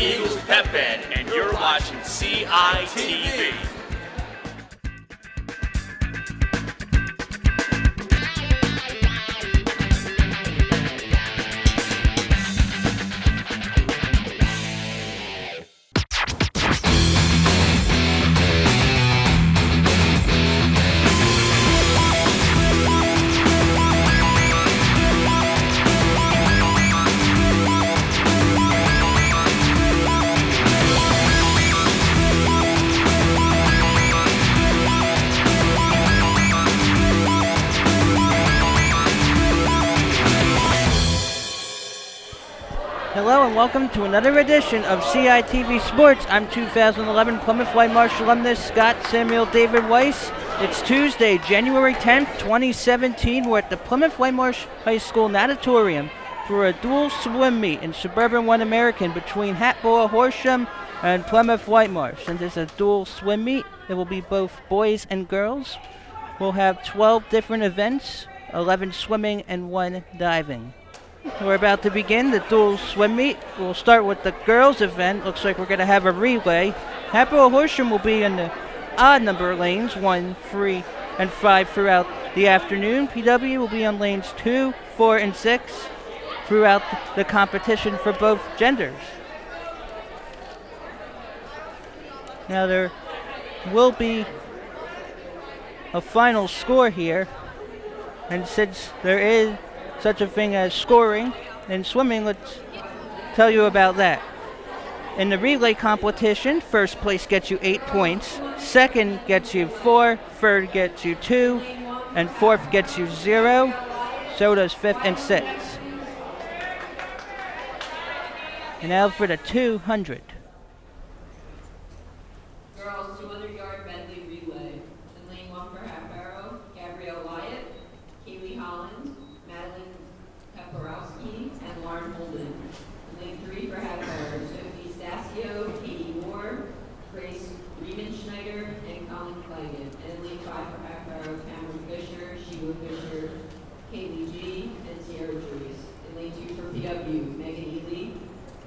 Eagles Pep Band, and you're watching CITV. Hello and welcome to another edition of CITV Sports. I'm 2011 Plymouth Whitemarsh alumnus Scott Samuel David Weiss. It's Tuesday, January 10th, 2017. We're at the Plymouth Whitemarsh High School Natatorium for a dual swim meet in Suburban 1 American between Hatboro-Horsham and Plymouth Whitemarsh. And there's a dual swim meet. It will be both boys and girls. We'll have 12 different events, 11 swimming and 1 diving. We're about to begin the dual swim meet. We'll start with the girls' event. Looks like we're going to have a relay. Hatboro-Horsham will be in the odd number lanes, 1, 3, and 5 throughout the afternoon. PW will be on lanes 2, 4, and 6 throughout the competition for both genders. Now there will be a final score here, and since there is such a thing as scoring in swimming, let's tell you about that. In the relay competition, first place gets you 8 points, second gets you 4, third gets you 2, and fourth gets you 0. So does fifth and sixth. And now for the 200. Girls 200-yard medley relay. In lane 1 for Hatboro, Gabrielle Wyatt, Kaylee Holland, Madeline Kaporowski, and Lauren Holden. In lane 3 for Hatboro, Sophie Stasio, Katie Moore, Grace Riemenschneider, and Colin Claggett. And in lane 5 for Hatboro, Cameron Fisher, Sheila Fisher, Kaylee G, and Sierra Drees. In lane 2 for PW, Megan Ely,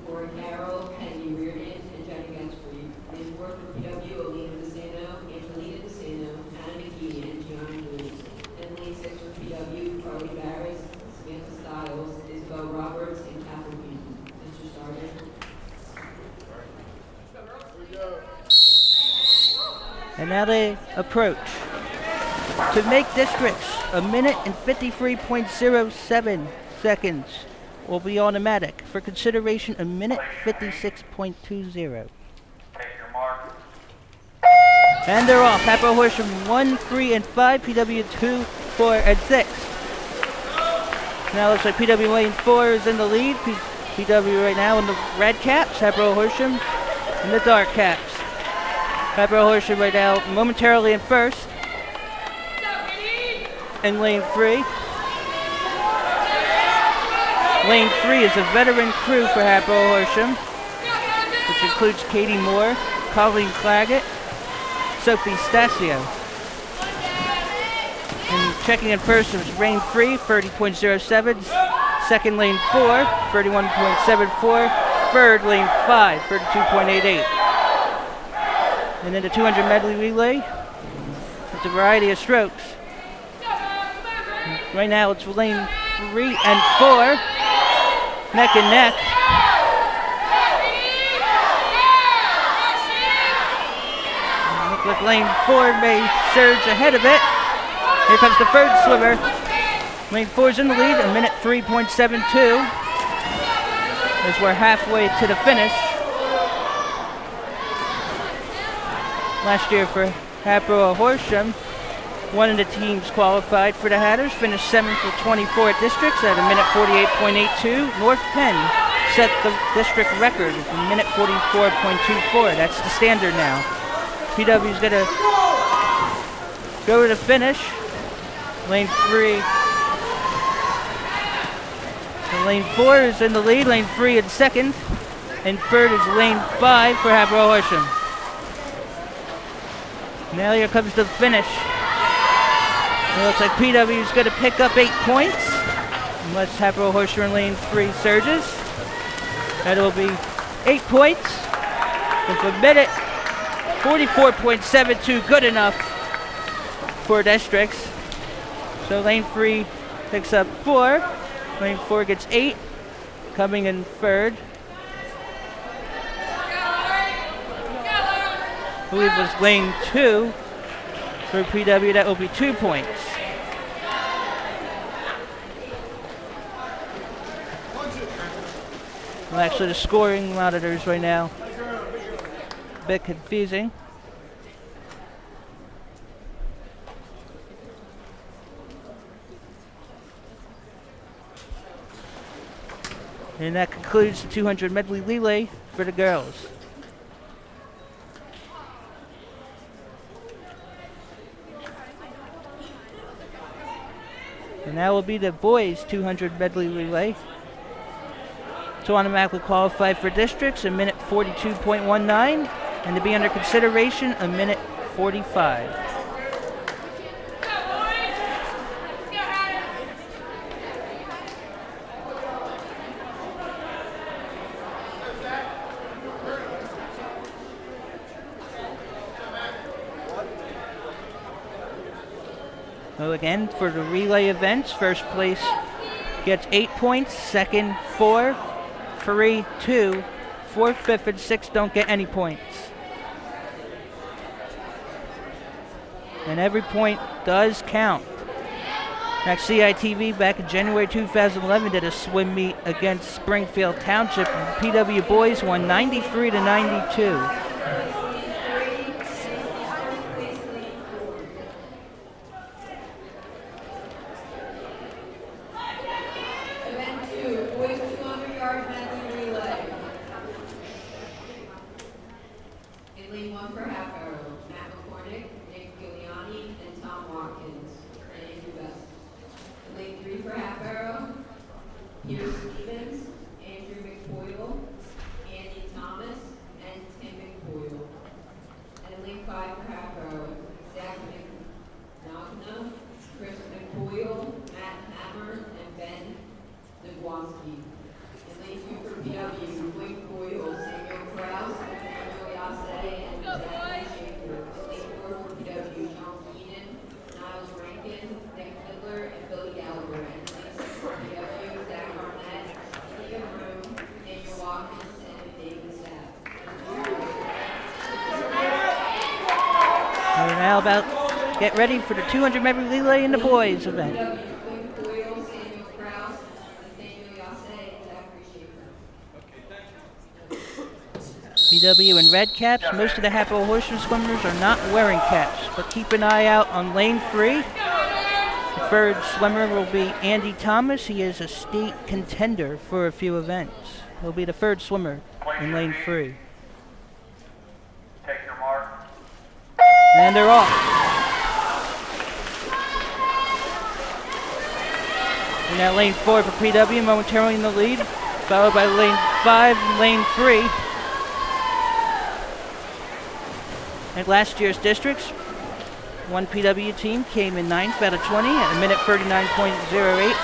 Laura Carroll, Henry Reardon, and Jenny Gensfrey. Lane 4 for PW, Alina DeSano, Angelina DeSano, Hannah McKee, and Gianna Lewis. And lane 6 for PW, Carly Barris, Samantha Stiles, Isabel Roberts, and Catherine Beaton. Mr. Sargent. And now they approach. To make districts, a minute and 53.07 seconds will be automatic. For consideration, a minute 56.20. Take your mark. And they're off. Hatboro-Horsham 1, 3, and 5. PW 2, 4, and 6. Now it looks like PW lane 4 is in the lead. PW right now in the red caps. Hatboro-Horsham in the dark caps. Hatboro-Horsham right now momentarily in first. In lane 3. Lane 3 is a veteran crew for Hatboro-Horsham, which includes Katie Moore, Colleen Claggett, Sophie Stasio. And checking in first was lane 3, 30.07. Second lane 4, 31.74. Third lane 5, 32.88. And then the 200 medley relay. It's a variety of strokes. Right now it's lane 3 and 4. Neck and neck. Look like lane 4 may surge ahead of it. Here comes the third swimmer. Lane 4's in the lead, a minute 3.72. As we're halfway to the finish. Last year for Hatboro-Horsham, one of the teams qualified for the Hatters, finished 7th with 24 districts at a minute 48.82. North Penn set the district record with a minute 44.24. That's the standard now. PW's going to go to the finish. Lane 3. So lane 4 is in the lead, lane 3 in second, and third is lane 5 for Hatboro-Horsham. Now here comes the finish. It looks like PW is going to pick up 8 points, unless Hatboro-Horsham in lane 3 surges. That will be 8 points. With a minute 44.72 good enough for Districts. So lane 3 picks up 4. Lane 4 gets 8. Coming in third, I believe was lane 2 for PW. That will be 2 points. Well, actually, the scoring monitors right now a bit confusing. And that concludes the 200 medley relay for the girls. And that will be the boys' 200 medley relay. To automatically qualify for districts, a minute 42.19, and to be under consideration, a minute 45. So again, for the relay events, first place gets 8 points, second 4, 3, 2, 4th, 5th, and 6th don't get any points. And every point does count. Next, CITV back in January 2011 did a swim meet against Springfield Township, and PW boys won 93-92. Now about get ready for the 200 medley relay in the boys event. PW in red caps. Most of the Hatboro-Horsham swimmers are not wearing caps, but keep an eye out on lane 3. The third swimmer will be Andy Thomas. He is a state contender for a few events. He'll be the third swimmer in lane 3. And they're off. And now lane 4 for PW momentarily in the lead, followed by lane 5 and lane 3. At last year's districts, one PW team came in 9th out of 20 at a minute 39.08. The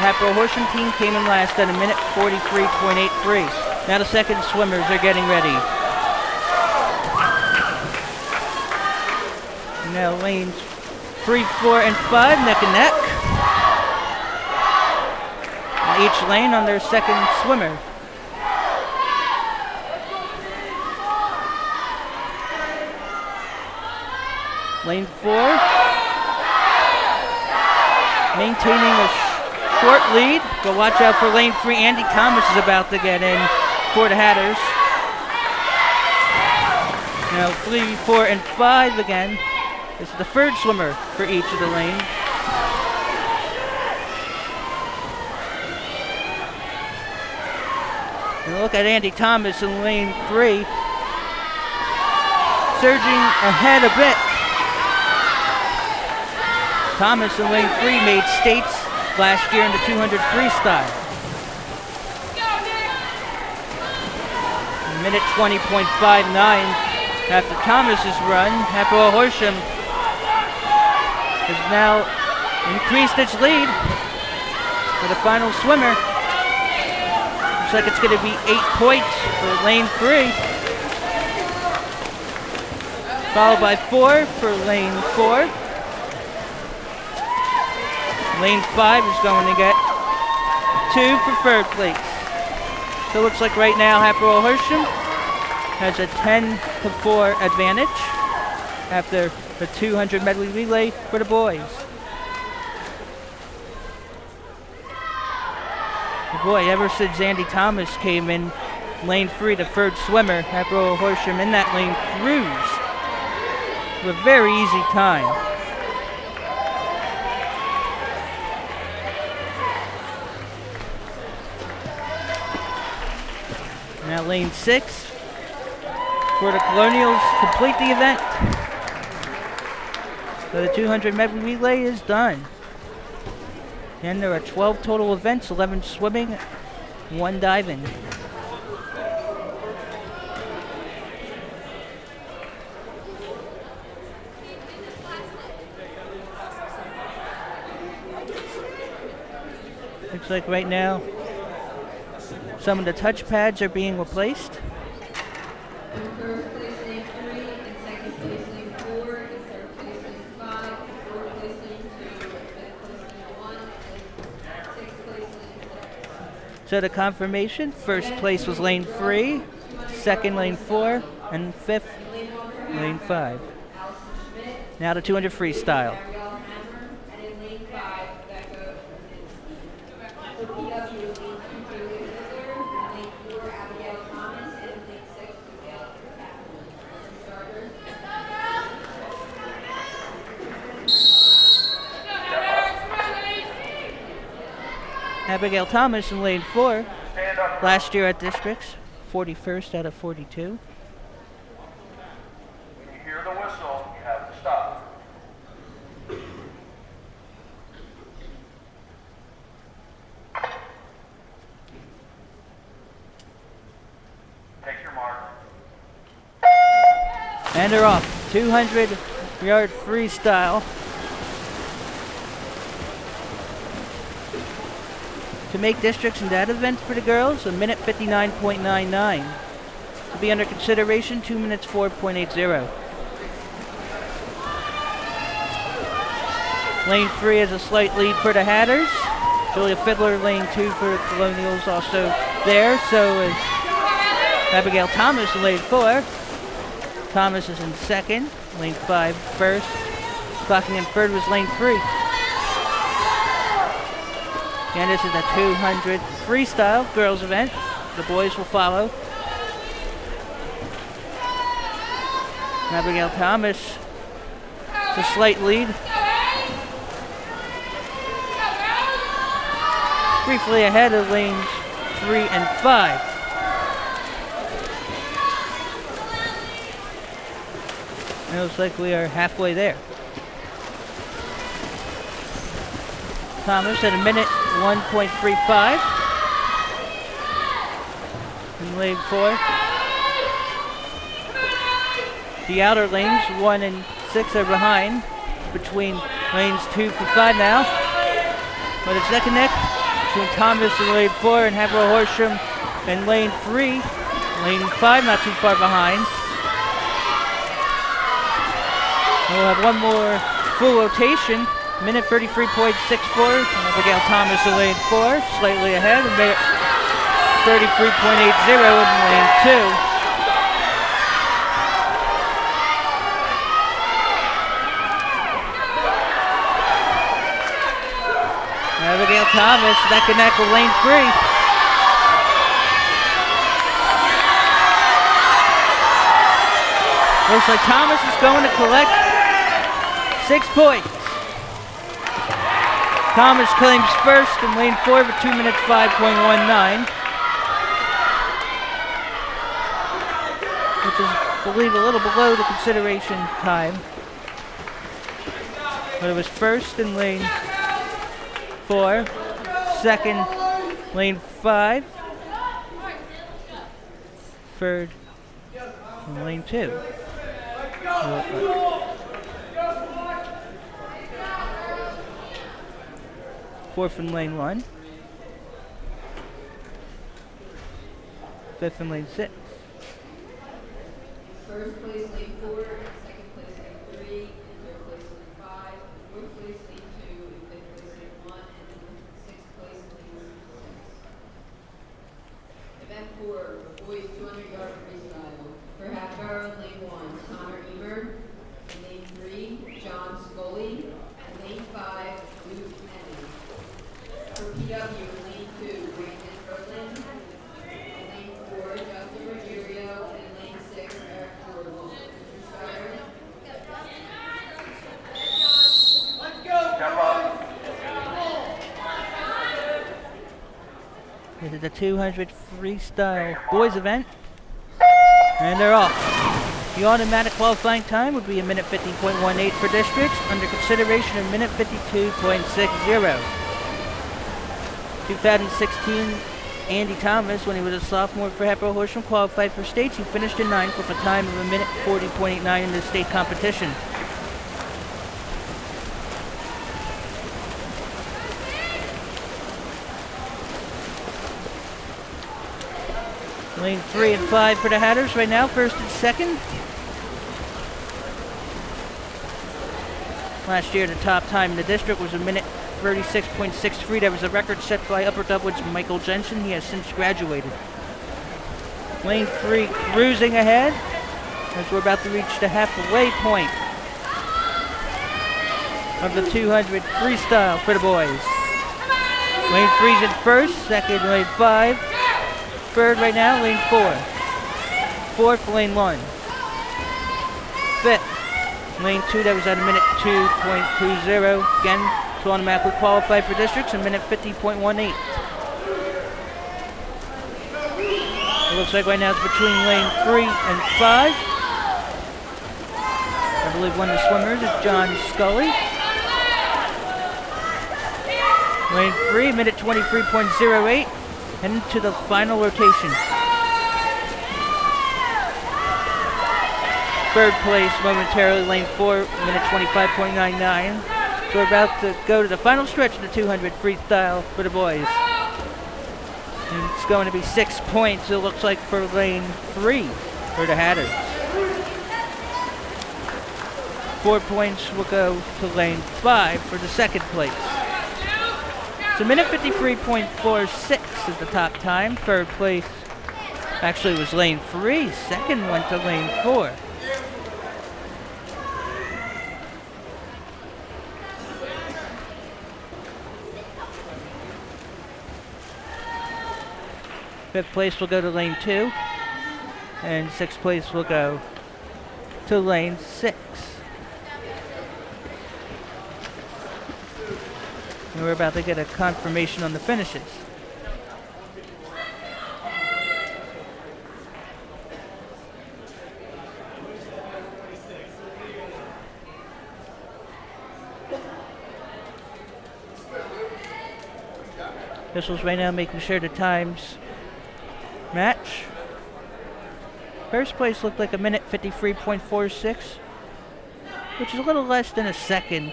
Hatboro-Horsham team came in last at a minute 43.83. Now the second swimmers are getting ready. Now lanes 3, 4, and 5 neck and neck. Now each lane on their second swimmer. Lane 4 maintaining a short lead, but watch out for lane 3. Andy Thomas is about to get in for the Hatters. Now 3, 4, and 5 again. This is the third swimmer for each of the lanes. And look at Andy Thomas in lane 3, surging ahead a bit. Thomas in lane 3 made states last year in the 200 freestyle. Minute 20.59 after Thomas's run, Hatboro-Horsham has now increased its lead for the final swimmer. Looks like it's going to be 8 points for lane 3. Followed by 4 for lane 4. Lane 5 is going to get 2 for third place. So it looks like right now Hatboro-Horsham has a 10-4 advantage after the 200 medley relay for the boys. Boy, ever since Andy Thomas came in lane 3, the third swimmer, Hatboro-Horsham in that lane cruised with a very easy time. Now lane 6 for the Colonials complete the event. So the 200 medley relay is done. And there are 12 total events, 11 swimming, 1 diving. Looks like right now some of the touch pads are being replaced. In first place, lane 3, in second place, lane 4, in third place, lane 5, in fourth place, lane 2, in fifth place, lane 1, and sixth place, lane 6. So the confirmation, first place was lane 3, second lane 4, and fifth lane 5. Now the 200 freestyle. And in lane 5, that goes for PWHS, lane 4, Abigail Thomas, and lane 6, Miguel Starter. Abigail Thomas in lane 4, last year at districts, 41st out of 42. When you hear the whistle, you have to stop. Take your mark. And they're off. 200 yard freestyle. To make districts in that event for the girls, a minute 59.99. To be under consideration, 2 minutes 4.80. Lane 3 has a slight lead for the Hatters. Julia Fiddler, lane 2 for the Colonials, also there. So is Abigail Thomas in lane 4. Thomas is in second. Lane 5 first. Clocking in third was lane 3. And this is the 200 freestyle girls event. The boys will follow. Abigail Thomas, it's a slight lead. Briefly ahead of lanes 3 and 5. It looks like we are halfway there. Thomas at a minute 1.35 in lane 4. The outer lanes 1 and 6 are behind, between lanes 2 through 5 now. But it's neck and neck between Thomas in lane 4 and Hatboro-Horsham in lane 3. Lane 5 not too far behind. We'll have one more full rotation. Minute 33.64. Abigail Thomas in lane 4, slightly ahead. A minute 33.80 in lane 2. Abigail Thomas neck and neck with lane 3. Looks like Thomas is going to collect 6 points. Thomas claims first in lane 4 for 2 minutes 5.19. Which is, I believe, a little below the consideration time. But it was first in lane 4, second lane 5, third in lane 2. Fourth in lane 1. fifth in lane 6. First place lane 4, second place lane 3, and third place lane 5, fourth place lane 2, and fifth place lane 1, and then sixth place lane 6. Event 4, boys 200-yard freestyle. For Hatboro, lane 1, Connor Emer. In lane 3, John Scully. In lane 5, Luke Henry. For PW, lane 2, Brandon Berlin. In lane 4, Justin Ruggiero. And in lane 6, Eric Jordan. Mr. Starter. Step up. This is the 200 freestyle boys event. And they're off. The automatic qualifying time would be a minute 50.18 for districts, under consideration a minute 52.60. 2016, Andy Thomas, when he was a sophomore for Hatboro-Horsham, qualified for states. He finished in 9th with a time of a minute 40.89 in the state competition. Lane 3 and 5 for the Hatters right now, first and second. Last year, the top time in the district was a minute 36.63. That was a record set by Upper Dublin's Michael Jensen. He has since graduated. Lane 3 cruising ahead as we're about to reach the halfway point of the 200 freestyle for the boys. Lane 3's in first, second lane 5. Third right now, lane 4. Fourth, lane 1. Fifth, lane 2, that was at a minute 2.20. Again, to automatically qualify for districts, a minute 50.18. It looks like right now it's between lane 3 and 5. I believe one of the swimmers is John Scully. Lane 3, minute 23.08. And into the final rotation. Third place momentarily, lane 4, minute 25.99. So we're about to go to the final stretch of the 200 freestyle for the boys. And it's going to be 6 points, it looks like, for lane 3 for the Hatters. 4 points will go to lane 5 for the second place. So minute 53.46 is the top time. Third place actually was lane 3. Second went to lane 4. Fifth place will go to lane 2. And sixth place will go to lane 6. And we're about to get a confirmation on the finishes. Officials right now making sure the times match. First place looked like a minute 53.46, which is a little less than a second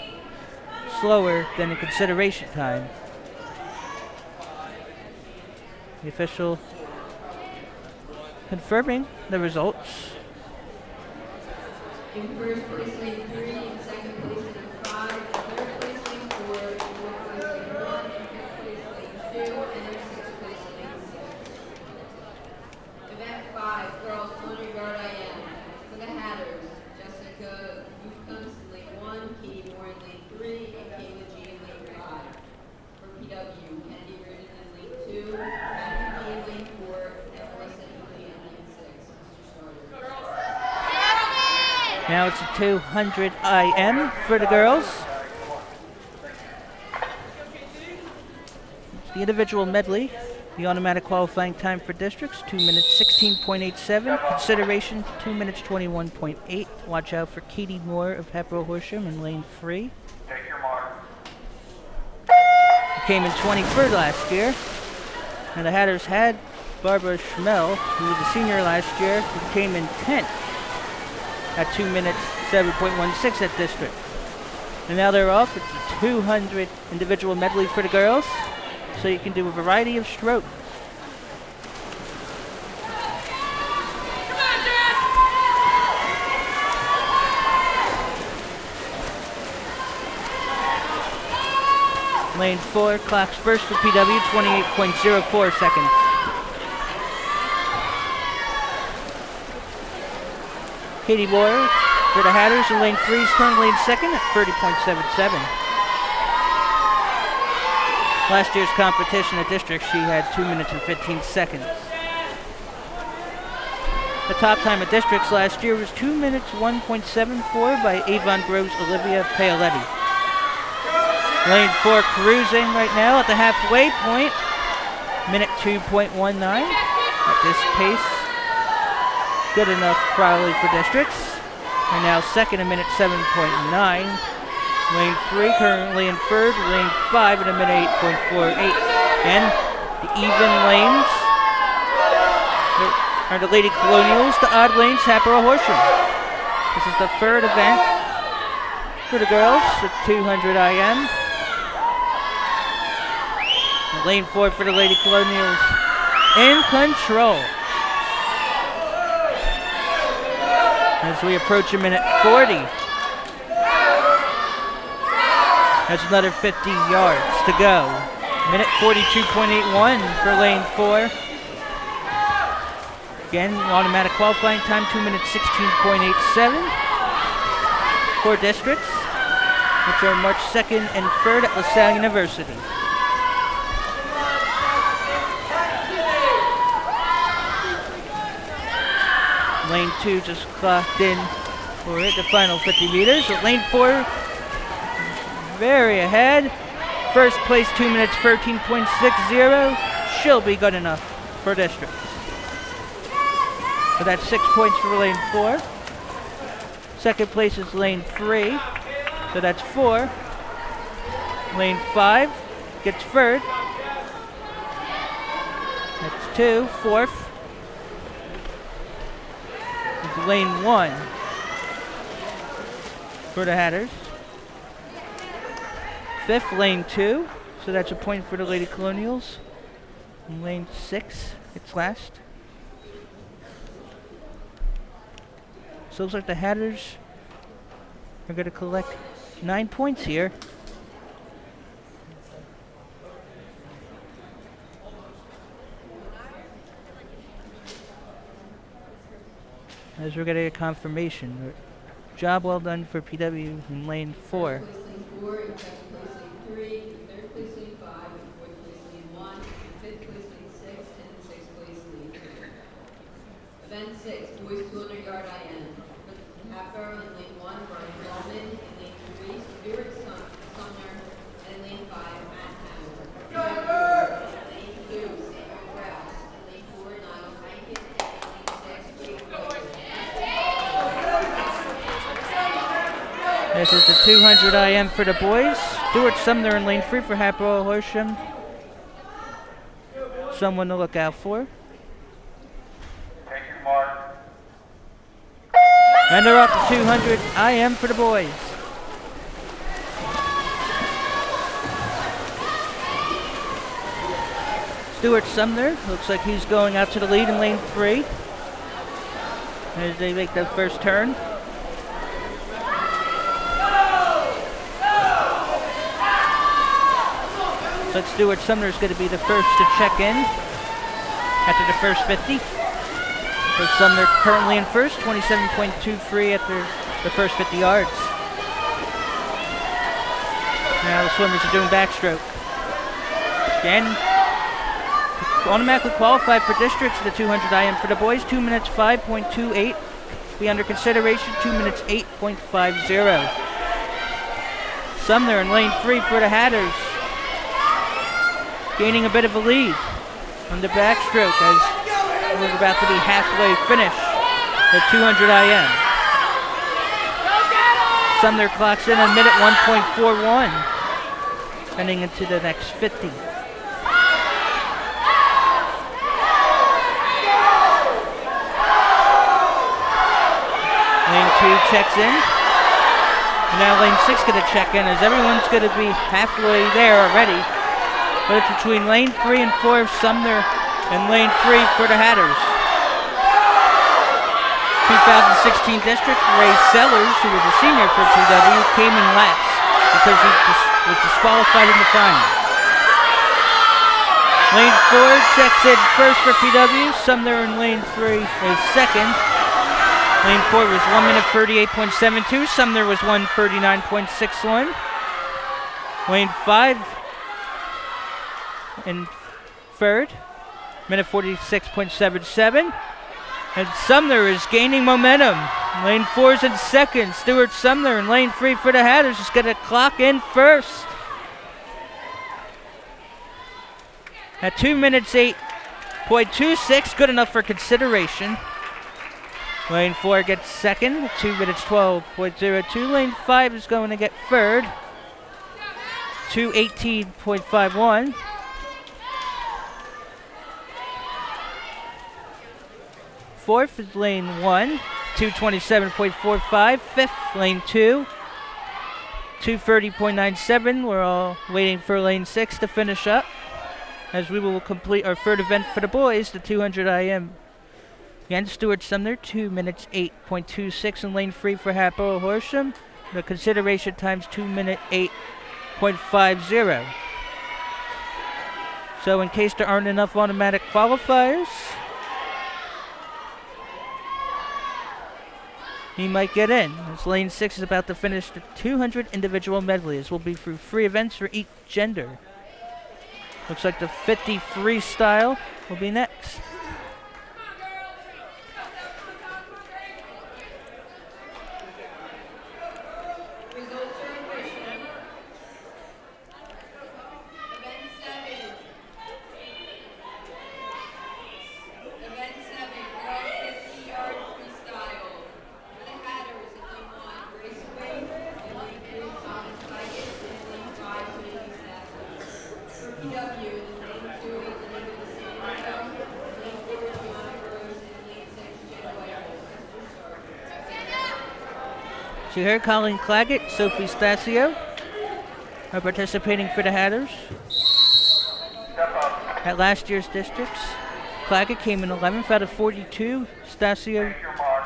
slower than the consideration time. The official confirming the results. In first place lane 3, in second place lane 5, in third place lane 4, in fourth place lane 1, in fifth place lane 2, and in sixth place lane 6. Event 5, girls 200-yard IM. For the Hatters, Jessica Newcombs in lane 1, Katie Moore in lane 3, and Kayla G in lane 5. For PW, Kennedy Reardon in lane 2, Matthew B in lane 4, and Melissa Ely in lane 6. Mr. Starter. Now it's a 200 IM for the girls. It's the individual medley. The automatic qualifying time for districts, 2 minutes 16.87. Consideration, 2 minutes 21.8. Watch out for Katie Moore of Hatboro-Horsham in lane 3. Take your mark. Who came in 23rd last year. And the Hatters had Barbara Schmel, who was a senior last year, who came in 10th at 2 minutes 7.16 at district. And now they're off. It's a 200 individual medley for the girls, so you can do a variety of strokes. Lane 4 clocks first for PW, 28.04 seconds. Katie Boyer for the Hatters in lane 3 is currently in second at 30.77. Last year's competition at district, she had 2 minutes and 15 seconds. The top time at districts last year was 2 minutes 1.74 by Avon Grove's Olivia Paoletti. Lane 4 cruising right now at the halfway point. Minute 2.19 at this pace. Good enough probably for districts. And now second in minute 7.9. Lane 3 currently in third. Lane 5 in a minute 8.48. Again, the even lanes are the Lady Colonials, the odd lanes, Hatboro-Horsham. This is the third event for the girls, the 200 IM. Lane 4 for the Lady Colonials in control. As we approach a minute 40. That's another 50 yards to go. Minute 42.81 for lane 4. Again, automatic qualifying time, 2 minutes 16.87 for districts, which are March 2nd and 3rd at LaSalle University. Lane 2 just clocked in for the final 50 meters. So lane 4 very ahead. First place, 2 minutes 13.60. She'll be good enough for district. So that's 6 points for lane 4. Second place is lane 3. So that's 4. Lane 5 gets third. That's 2. Fourth is lane 1 for the Hatters. Fifth, lane 2. So that's a point for the Lady Colonials. And lane 6 gets last. So it looks like the Hatters are going to collect 9 points here. As we're getting a confirmation. Job well done for PW in lane 4. First place lane 4, in second place lane 3, third place lane 5, and fourth place lane 1, and fifth place lane 6, and sixth place lane 3. Event 6, boys 200 yard IM. Hatboro in lane 1, Brian Wallman, in lane 3, Stuart Sumner, and in lane 5, Matt Howard. In lane 2, Samuel Rouse, in lane 4, Niall Rankin, and in lane 6, Jake Wilson. This is the 200 IM for the boys. Stuart Sumner in lane 3 for Hatboro-Horsham. Someone to look out for. Take your mark. And they're off the 200 IM for the boys. Stuart Sumner looks like he's going out to the lead in lane 3 as they make their first turn. But Stuart Sumner is going to be the first to check in after the first 50. So Sumner currently in first, 27.23 after the first 50 yards. Now the swimmers are doing backstroke. Again, automatically qualified for districts, the 200 IM for the boys, 2 minutes 5.28. Be under consideration, 2 minutes 8.50. Sumner in lane 3 for the Hatters. Gaining a bit of a lead on the backstroke as we're about to be halfway finished the 200 IM. Sumner clocks in a minute 1.41, heading into the next 50. Lane 2 checks in. And now lane 6 going to check in as everyone's going to be halfway there already. But it's between lane 3 and 4 of Sumner and lane 3 for the Hatters. 2016 district, Ray Sellers, who was a senior for PW, came in last because he was disqualified in the final. Lane 4 checks in first for PW. Sumner in lane 3 is second. Lane 4 was 1 minute 38.72. Sumner was 1:39.61. Lane 5 in third, minute 46.77. And Sumner is gaining momentum. Lane 4 is in second. Stuart Sumner in lane 3 for the Hatters is going to clock in first. At 2 minutes 8.26, good enough for consideration. Lane 4 gets second, 2 minutes 12.02. Lane 5 is going to get third, 2:18.51. Fourth is lane 1, 2:27.45. Fifth, lane 2, 2:30.97. We're all waiting for lane 6 to finish up, as we will complete our third event for the boys, the 200 IM. Again, Stuart Sumner, 2 minutes 8.26 in lane 3 for Hatboro-Horsham. The consideration times 2 minute 8.50. So in case there aren't enough automatic qualifiers, he might get in, as lane 6 is about to finish the 200 individual medley. This will be through 3 events for each gender. Looks like the 50 freestyle will be next. Event 7, girls 50 yard freestyle. For the Hatters, in lane 1, Breaststroke, in lane 3, Thomas Claggett, and in lane 5, Lily Sassy. For PW, in lane 2, Elena DeSanto, in lane 4, Gianna Rose, and in lane 6, Jen White. So here, Colleen Claggett, Sophie Stasio are participating for the Hatters. At last year's districts, Claggett came in 11th out of 42. Stasio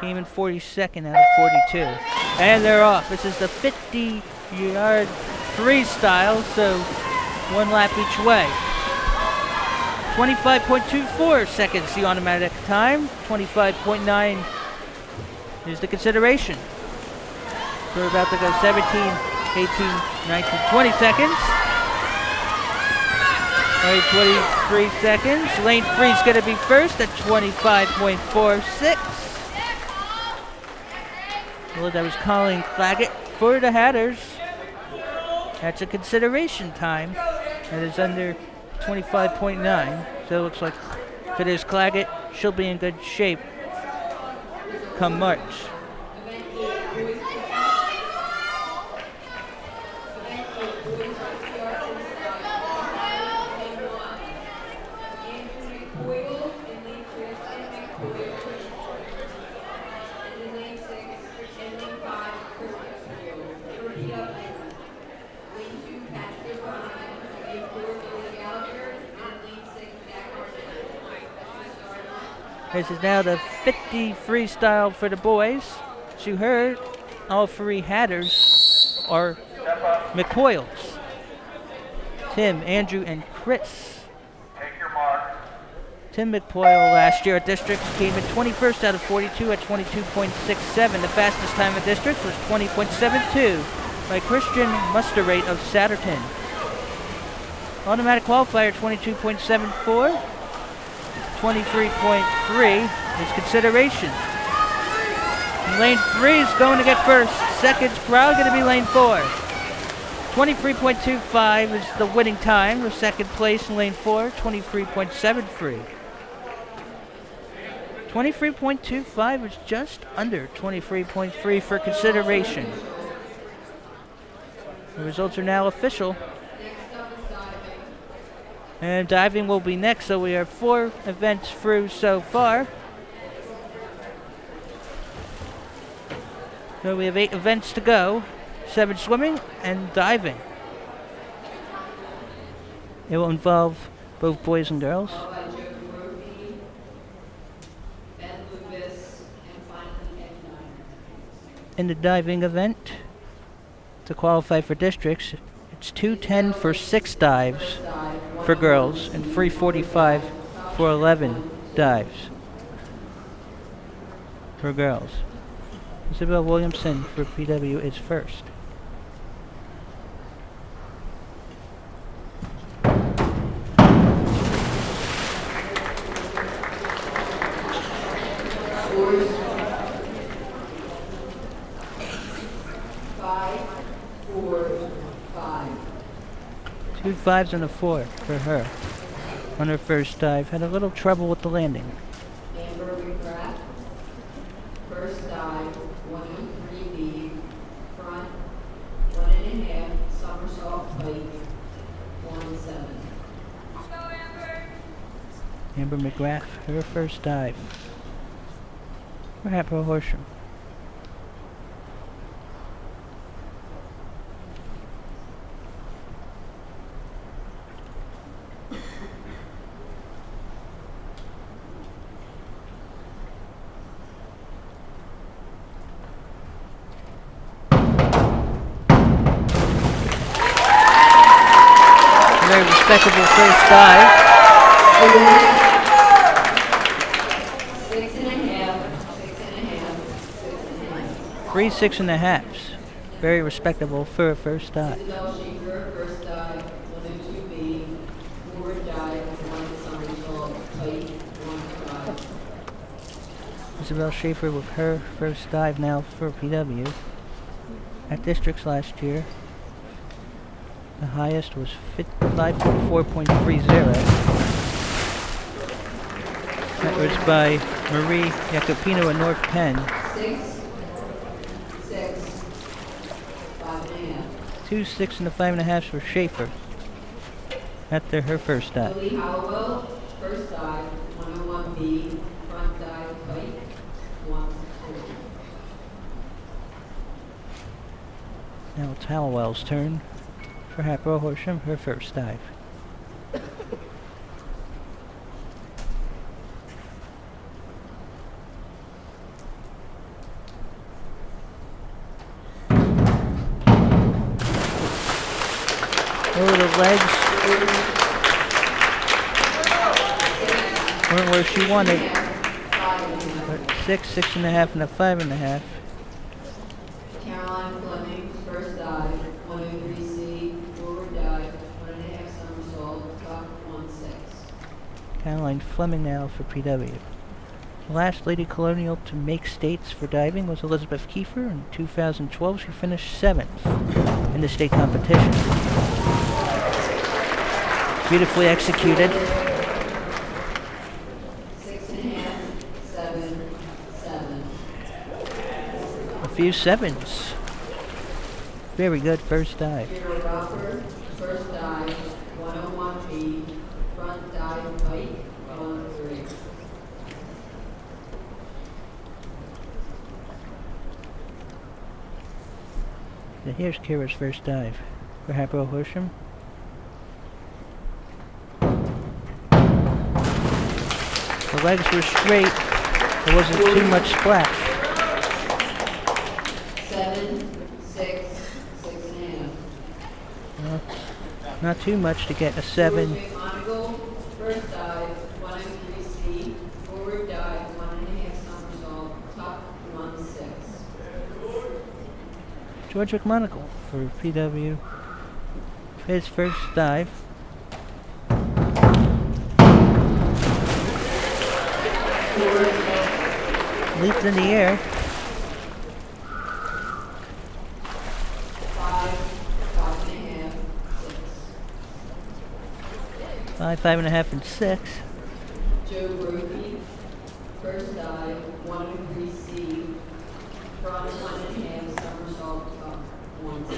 came in 42nd out of 42. And they're off. This is the 50-yard freestyle, so 1 lap each way. 25.24 seconds the automatic time. 25.9 is the consideration. So we're about to go 17, 18, 19, 20 seconds. 23 seconds. Lane 3 is going to be first at 25.46. Well, that was Colleen Claggett for the Hatters. That's a consideration time. That is under 25.9. So it looks like if it is Claggett, she'll be in good shape come March. This is now the 50 freestyle for the boys. As you heard, all 3 Hatters are McCoyles. Tim, Andrew, and Chris. Take your mark. Tim McCoyle last year at district came in 21st out of 42 at 22.67. The fastest time at district was 20.72 by Christian Musterate of Satterton. Automatic qualifier 22.74. 23.3 is consideration. And lane 3 is going to get first. Second's probably going to be lane 4. 23.25 is the winning time for second place in lane 4. 23.73. 23.25 is just under 23.3 for consideration. The results are now official. And diving will be next, so we are 4 events through so far. So we have 8 events to go, 7 swimming and diving. It will involve both boys and girls. In the diving event, to qualify for districts, It's 2:10 for 6 dives for girls and 3:45 for 11 dives for girls. Isabelle Williamson for PW is first. Scores 5, 4, 5. 2 5s and a 4 for her on her first dive. Had a little trouble with the landing. Amber McGrath, first dive, 103B, front, 1.5, somersault pike, 1.7. Amber McGrath, her first dive for Hatboro-Horsham. Very respectable first dive. 3 6.5s. Very respectable for a first dive. Isabelle Schaefer, first dive, 102B, forward dive, 1 somersault pike, 1.5. Isabelle Schaefer with her first dive now for PW. At districts last year, the highest was 544.30. That was by Marie Jacopino in North Penn. 6, 5.5. 2 6 and a 5.5s for Schaefer after her first dive. Lily Hallowell, first dive, 101B, front dive pike, 1.2. Now it's Hallowell's turn for Hatboro-Horsham, her first dive. Oh, the legs weren't where she wanted. But 6 6.5 and a 5.5. Caroline Fleming, first dive, 103C, forward dive, 1.5 somersault, top 1.6. Caroline Fleming now for PW. The last Lady Colonial to make states for diving was Elizabeth Kiefer in 2012. She finished 7th in the state competition. Beautifully executed. 6.5, 7, 7. A few 7s. Very good first dive. Vera Roper, first dive, 101B, front dive pike, 1.3. And here's Kira's first dive for Hatboro-Horsham. The legs were straight. There wasn't too much splash. 7, 6, 6.5. Not too much to get a 7. McMonagle, first dive, 103C, forward dive, 1.5 somersault, top 1.6. George McMonagle for PW. His first dive. Leaped in the air. 5, 5.5, 6. 5 5.5 and 6. Joe Brophy, first dive, 103C, front 1.5 somersault, top 1.6.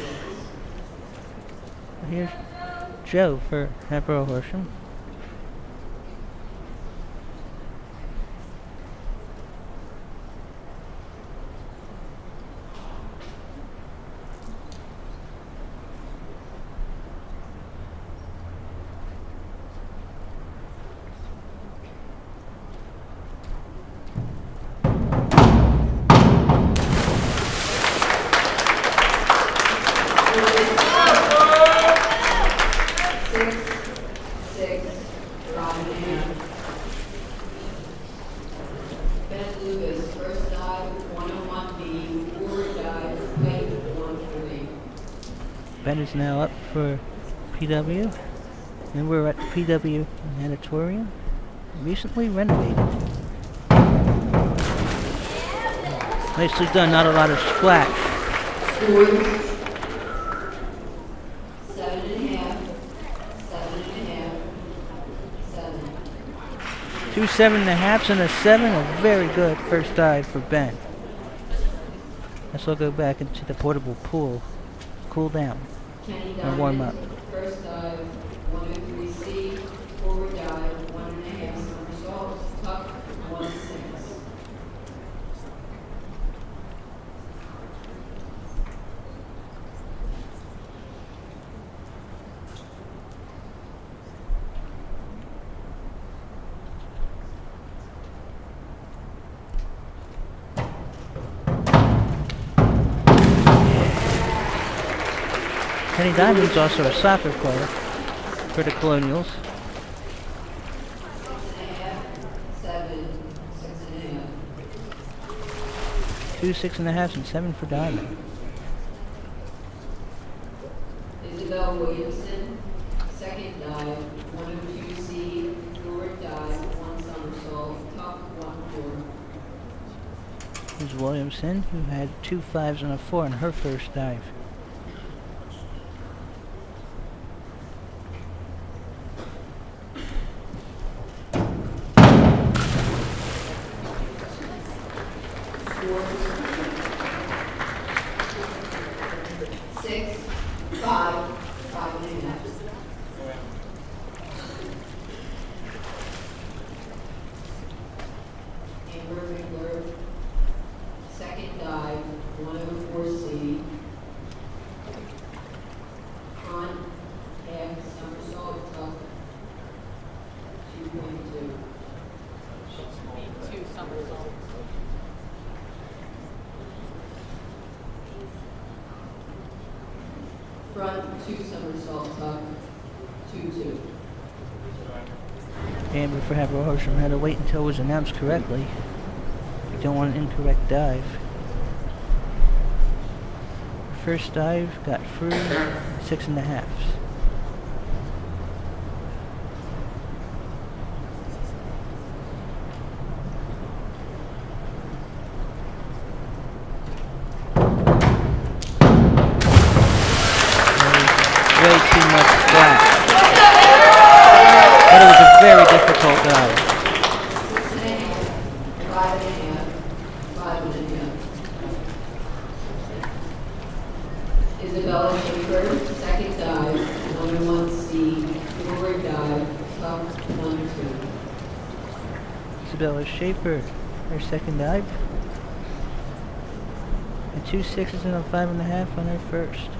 Here's Joe for Hatboro-Horsham. Lucas, first dive, 101B, forward dive, height 140. Ben is now up for PW. And we're at the PW Natatorium, recently renovated. Nicely done, not a lot of splash. Scores 7.5, 7.5, 7. 2 7.5s and a 7, a very good first dive for Ben. Let's all go back into the portable pool, cool down, Kenny and warm up. Diamond, first dive, 103C, forward dive, 1.5 somersault, tuck, 1.6. Kenny Diamond's also a soccer player for the Colonials. 6.5, 7, 6.5. 2 6.5s and 7 for Diamond. Isabelle Williamson, second dive, 102C, forward dive, 1 somersault, tuck, 1.4. Here's Williamson, who had 2 5s and a 4 in her first dive. Six, 5, 5.5. Amber Winkler, second dive, 104C. Front, half somersault, tuck, 2.2. Two somersaults. Front, 2 somersault, tuck, 2.2. Amber for Hatboro-Horsham had to wait until it was announced correctly. You don't want an incorrect dive. First dive got through 6.5s. Way too much splash. But it was a very difficult dive. 6.5, 5.5, 5.5. Isabelle Schaefer, second dive, 101C, forward dive, tuck, 1.2. Isabelle Schaefer, her second dive. And 2 6s and a 5.5 on her first.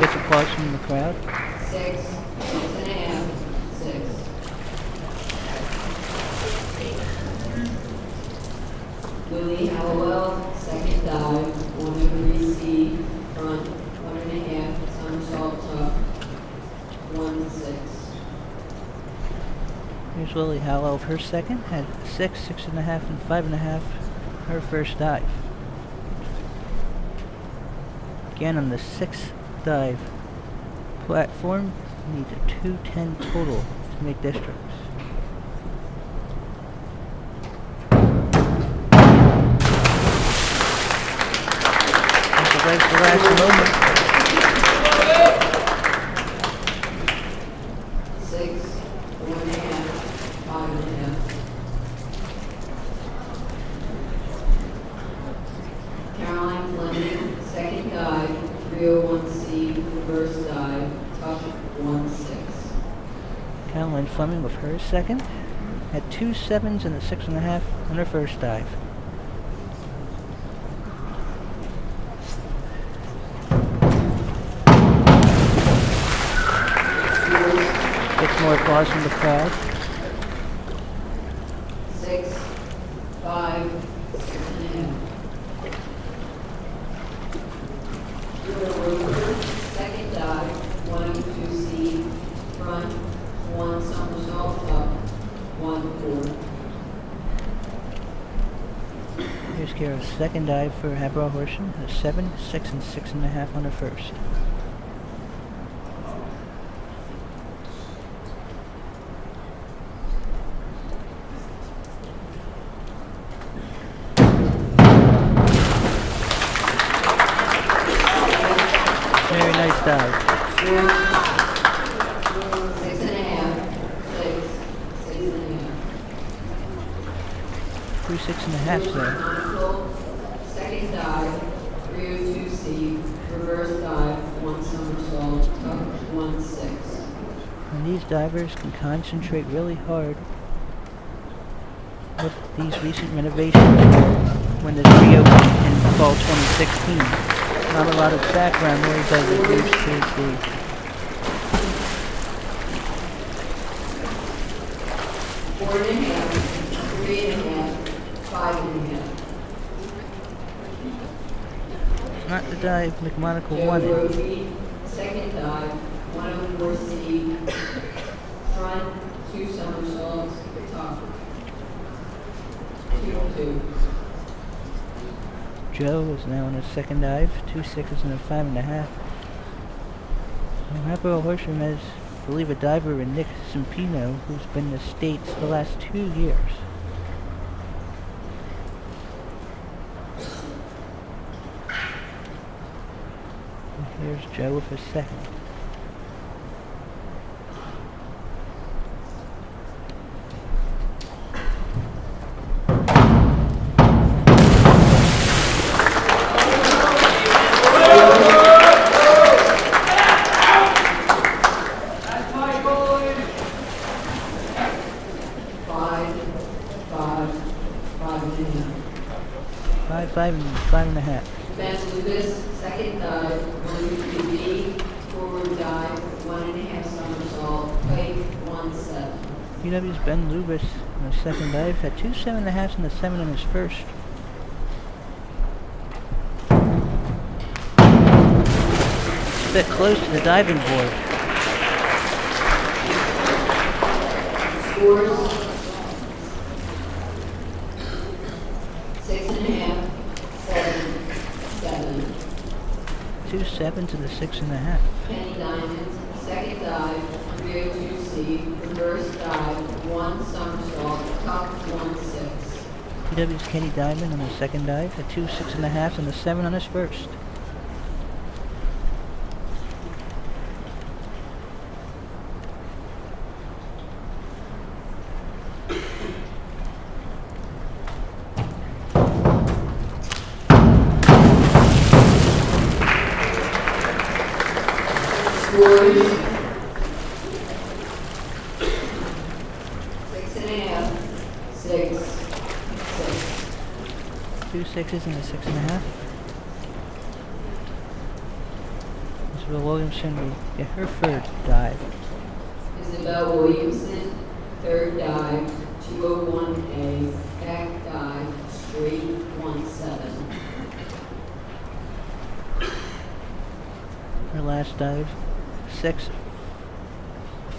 Gets applause from the crowd. 6, 6.5, 6. Lily Hallowell, second dive, 103C, front, 1.5, somersault, tuck, 1.6. Here's Lily Hallow of her second. Had 6, 6.5, and 5.5 her first dive. Again on the 6th dive platform, you need a 210 total to make districts. That's the last moment. 6, 1.5, 5.5. Caroline Fleming, second dive, 301C, reverse dive, tuck, 1.6. Caroline Fleming with her second. Had 2 7s and a 6.5 on her first dive. Gets more applause from the crowd. 6, 5, 6.5. rover, second dive, 102C, front, 1 somersault up, 1 4. Here's Kara's second dive for Hatboro-Horsham, a 7, 6, and 6.5 on her first. Very nice dive. 2 6.5 there. Second dive, 302C, reverse dive, 1 somersault, tuck, 1 6. And these divers can concentrate really hard with these recent renovations when the reopened in fall 2016. Not a lot of background noise as it used to be. Four and a half, 3.5, 5.5. Not the dive McMonagle wanted. Rosie, second dive, 104C, front, 2 somersaults, top, 2 2. Joe is now on his second dive, 2 6s and a 5.5. Hatboro-Horsham has, I believe, a diver in Nick Cimpino, who's been in the States the last 2 years. And here's Joe with his second. Five and 5.5. Ben Lucas, second dive, 103B, forward dive, 1.5 somersault, pike, 1 7. UW's Ben Lubis on his second dive had 2 7.5s and a 7 on his first. It's a bit close to the diving board. Scores, 6.5, 7, 7. 2 7s and a 6.5. Kenny Diamond, second dive, 302C, reverse dive, 1 somersault, tuck, 1 6. UW's Kenny Diamond on his second dive had 2 6.5s and a 7 on his first. Scores, 6.5, 6, 6. 2 6s and a 6.5. Isabelle Williamson will get her third dive. Isabelle Williamson, third dive, 201A, back dive, straight, 1 7. Her last dive, 6,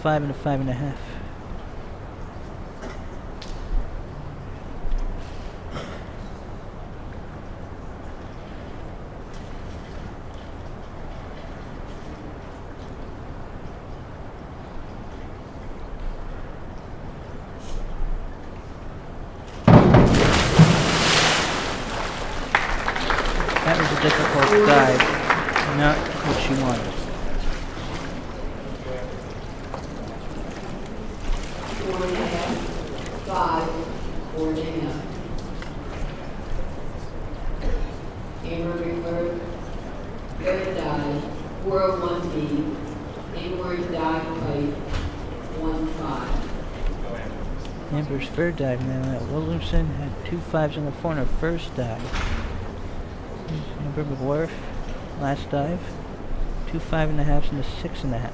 5 and a 5.5. That was a difficult dive, not what she wanted. 4.5, 5, 4.5. Amber Rickler, third dive, 401B, inward dive pipe, 1 5. Amber's third dive now. Williamson had 2 5s on the 4 on her first dive. Amber McWhorf, last dive, 2 5.5s and a 6.5.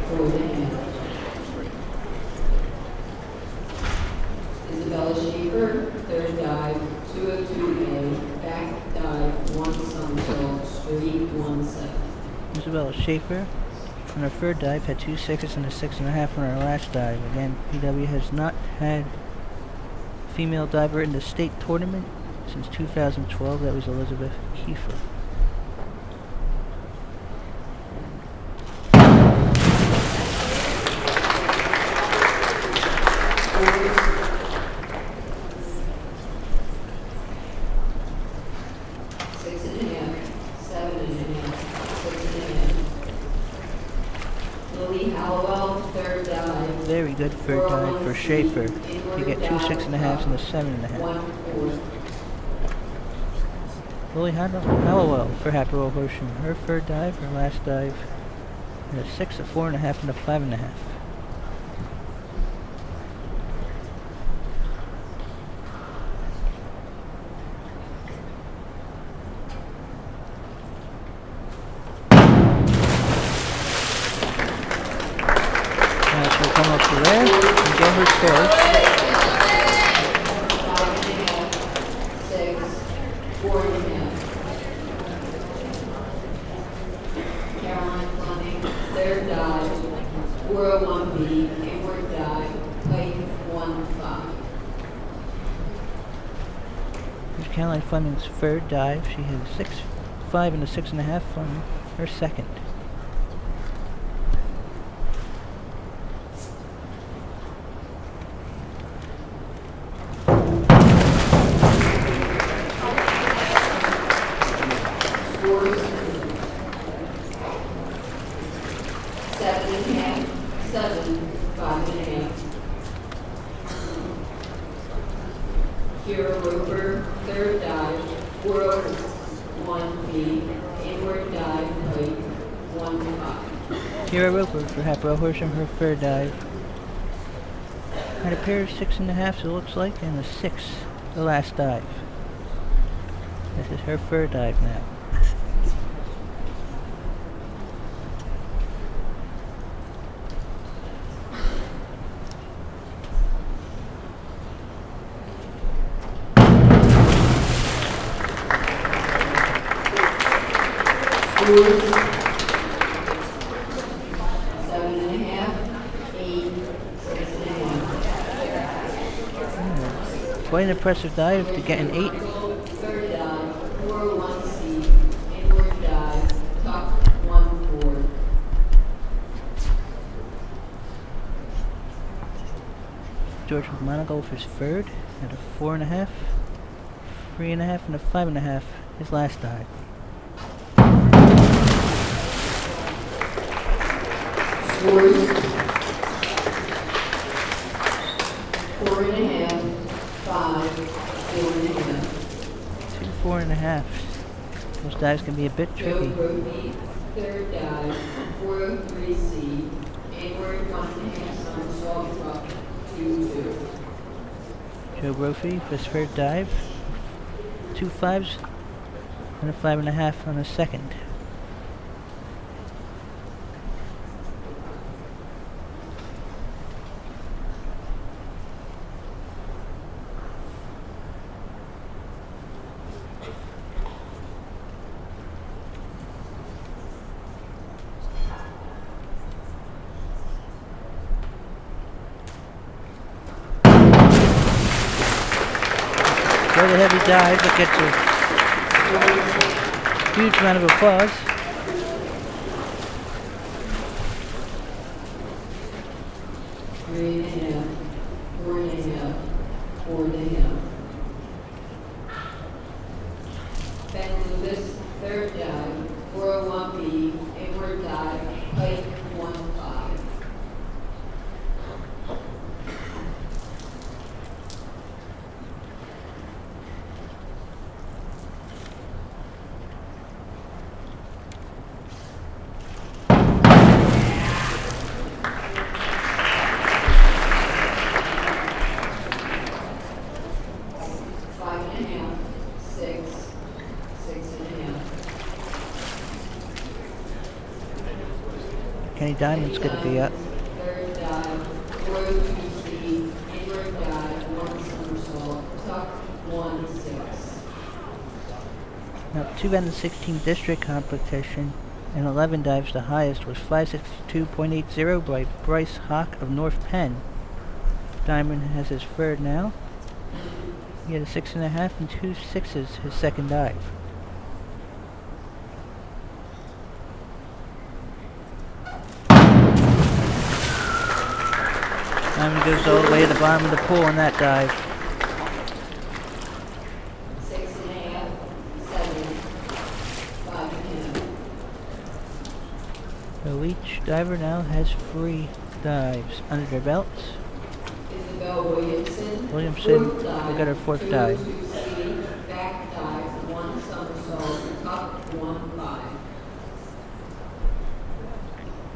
4 and a half. Isabelle Schaefer, third dive, 202A, back dive, 1 somersault, straight 1-7. Isabelle Schaefer on her third dive had 2 6s and a 6.5 on her last dive. Again, PW has not had a female diver in the state tournament since 2012. That was Elizabeth Kiefer. Very good third dive for Schaefer. You get 2 6.5s and a 7.5. Lily Hallowell for Hatboro-Horsham. Her third dive, her last dive, had a 6, a 4.5, and a 5.5. She'll come up to there and get her scores. 6, 4 and a half. Caroline Fleming, third dive, 401B, inward dive, height 1-5. Here's Caroline Fleming's third dive. She had a 6, 5, and a 6.5 on her second. Scores 7.5, 7, 5.5. Kira Roper, third dive, 401B, inward dive, height 1-5. Kira Roper for Hatboro-Horsham, her third dive. Had a pair of 6.5s, it looks like, and a 6, the last dive. This is her third dive now. Scores 7.5, 8, 6.5. Quite an impressive dive to get an 8. Third dive, 401C, inward dive, tuck 1-4. George McMonagle for his third at a 4.5, 3.5, and a 5.5 his last dive. Scores 4.5, 5, 4.5. 2 4.5s. Those dives can be a bit Joe tricky. Brophy, third dive, 403C, inward 1.5 somersault tuck 2-2. Joe Brophy for his third dive. 2 5s and a 5.5 on his second. Quite a heavy dive that gets a huge amount of applause. Three and a half, 4.5, 4.5. Ben Lucas, third dive, 401B, inward dive, height 1-5. Any diamond's going to be up. Third dive, 402C, inward dive, 1 somersault, tuck, 1 6. Now, 2 out of 16 district competition and 11 dives. The highest was 562.80 by Bryce Hawk of North Penn. Diamond has his third now. He had a 6.5 and 2 6s his second dive. Diamond goes all the way to the bottom of the pool on that dive. 6.5, 7, 5.5. So each diver now has 3 dives under their belts. Isabelle Williamson, Williamson, fourth dive, we got our fourth dive. 202C, back dive, 1 somersault, tuck, 1 5.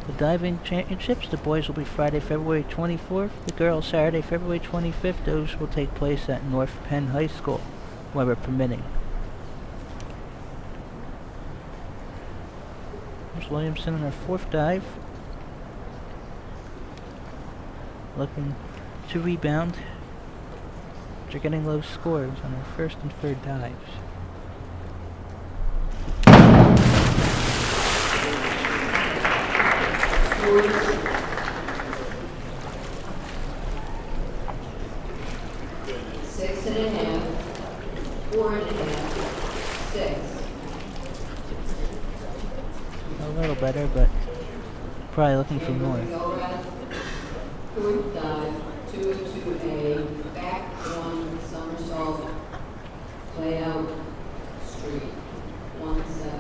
The diving championships, the boys will be Friday, February 24th. The girls, Saturday, February 25th. Those will take place at North Penn High School, weather permitting. There's Williamson on her 4th dive. Looking to rebound. They're getting low scores on her 1st and 3rd dives. Six and a half, 4.5, 6. A little better, but probably looking for more. Fourth dive, 202A, back 1 somersault, play out, street, 1 7.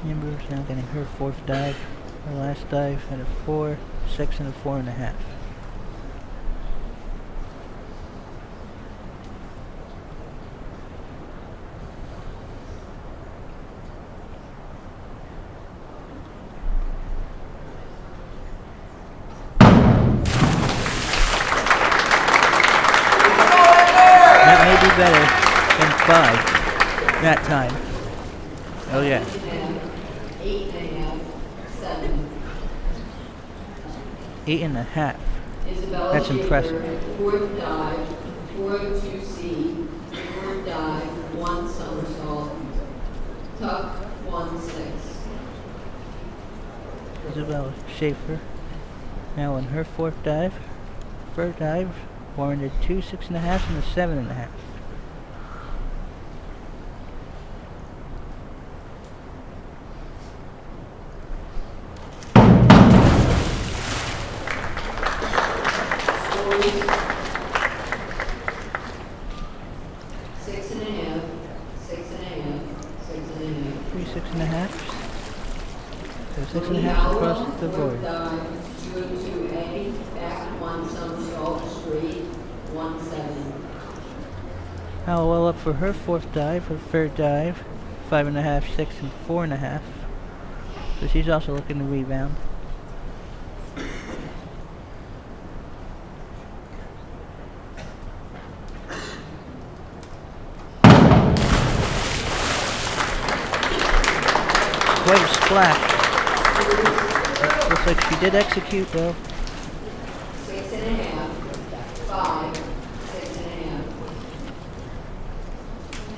Amber's now getting her 4th dive. Her last dive had a 4, 6, and a 4.5. That may be better than 5 that time. Oh yeah. 8.5, 7. 8.5. Isabelle That's Schaefer, impressive. fourth dive, 402C, inward dive, 1 somersault, tuck, 1 6. Isabelle Schaefer now on her 4th dive. 3rd dive warranted 2 6.5 and a 7.5. Six and a half, 6.5, 6.5. 3 6.5s. So 6.5 across the board. Dive, 202A, back 1 somersault, straight, 1 7. Howell up for her 4th dive, her 3rd dive, 5.5, 6, and 4.5. So she's also looking to rebound. Quite a splash. Looks like she did execute though. 6.5, 5, 6.5.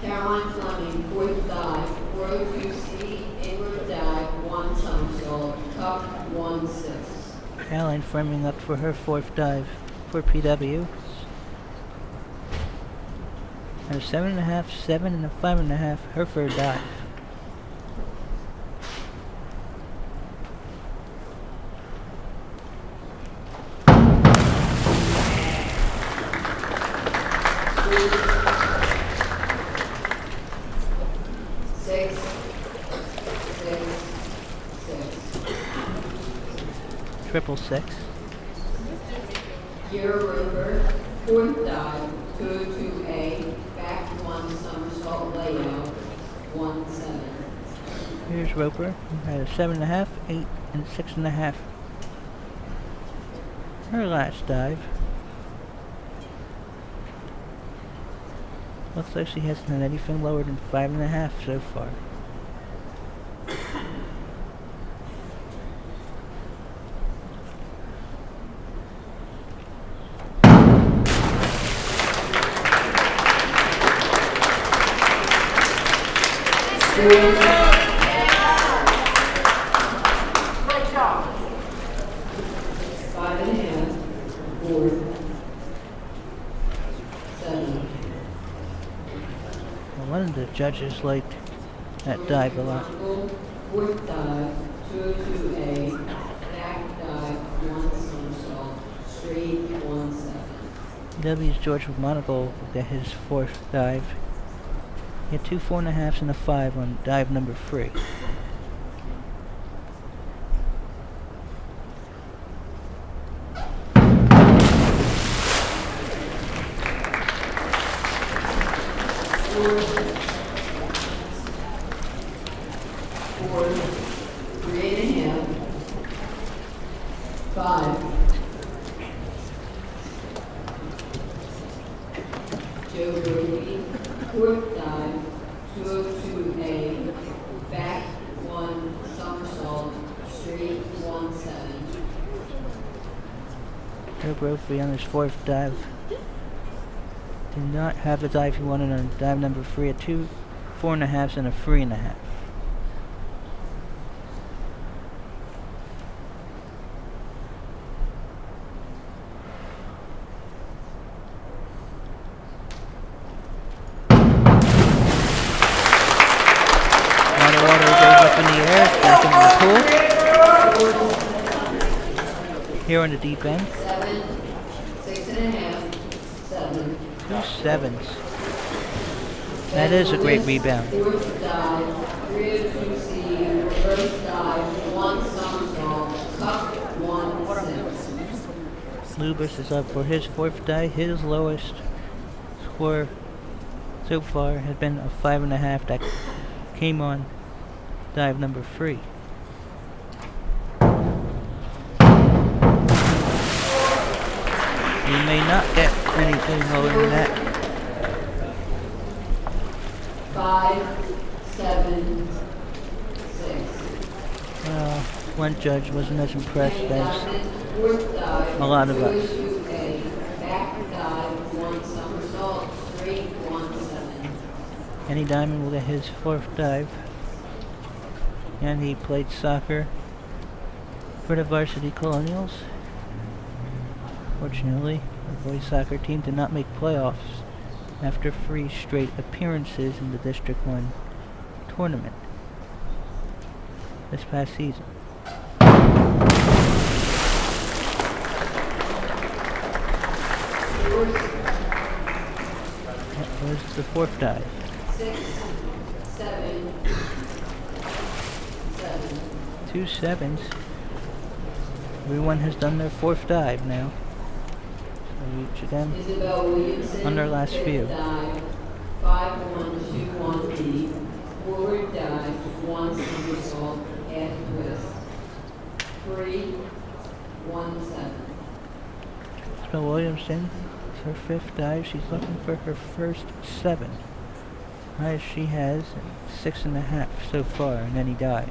Caroline Fleming, 4th dive, 402C, inward dive, 1 somersault, tuck, 1 6. Caroline Fleming up for her 4th dive for PW. And a 7.5, 7, and a 5.5, her 3rd dive. Triple 6. Year Roper, 4th dive, 202A, back 1 somersault layout, 1 7. Here's Roper, who had a 7.5, 8, and 6.5. Her last dive. Looks like she hasn't had anything lower than 5.5 so far. Five and a half, 4, 7. Well, one of the judges liked that dive a lot. Fourth dive, 202A, back dive, 1 somersault, straight, 1, 7. W's George McMonagle will get his fourth dive. He had 2 4.5s and a 5 on dive number 3. Fourth dive, 202A, back 1 somersault, straight 1, 7. Joe Brophy on his fourth dive did not have the dive he wanted on dive number 3 at 2 4.5s and a 3.5. Here on the deep end. 7, 6.5, 7. 2 7s. That is a great rebound. Fourth dive, 302C, reverse dive, 1 somersault, tuck, 1, 6. Lubis is up for his fourth dive. His lowest score so far has been a 5.5 that came on dive number 3. You may not get anything lower than that. 5, 7, 6. Well, one judge wasn't as impressed as Fourth dive, a lot of us. 202A, back dive, 1 somersault, straight 1, 7. Kenny Diamond will get his fourth dive. And he played soccer for the varsity Colonials. Fortunately, the boys soccer team did not make playoffs after 3 straight appearances in the District 1 tournament this past season. That was the fourth dive. 6, 7, 7. 2 7s. Everyone has done their fourth dive now. So each of them Isabelle Williamson, on their last few. Dive, 5-1-2-1-B, forward dive, 1 somersault, half twist, 3, 1, 7. Isabelle Williamson, it's her fifth dive. She's looking for her first 7. Highest she has 6.5 so far in any dive.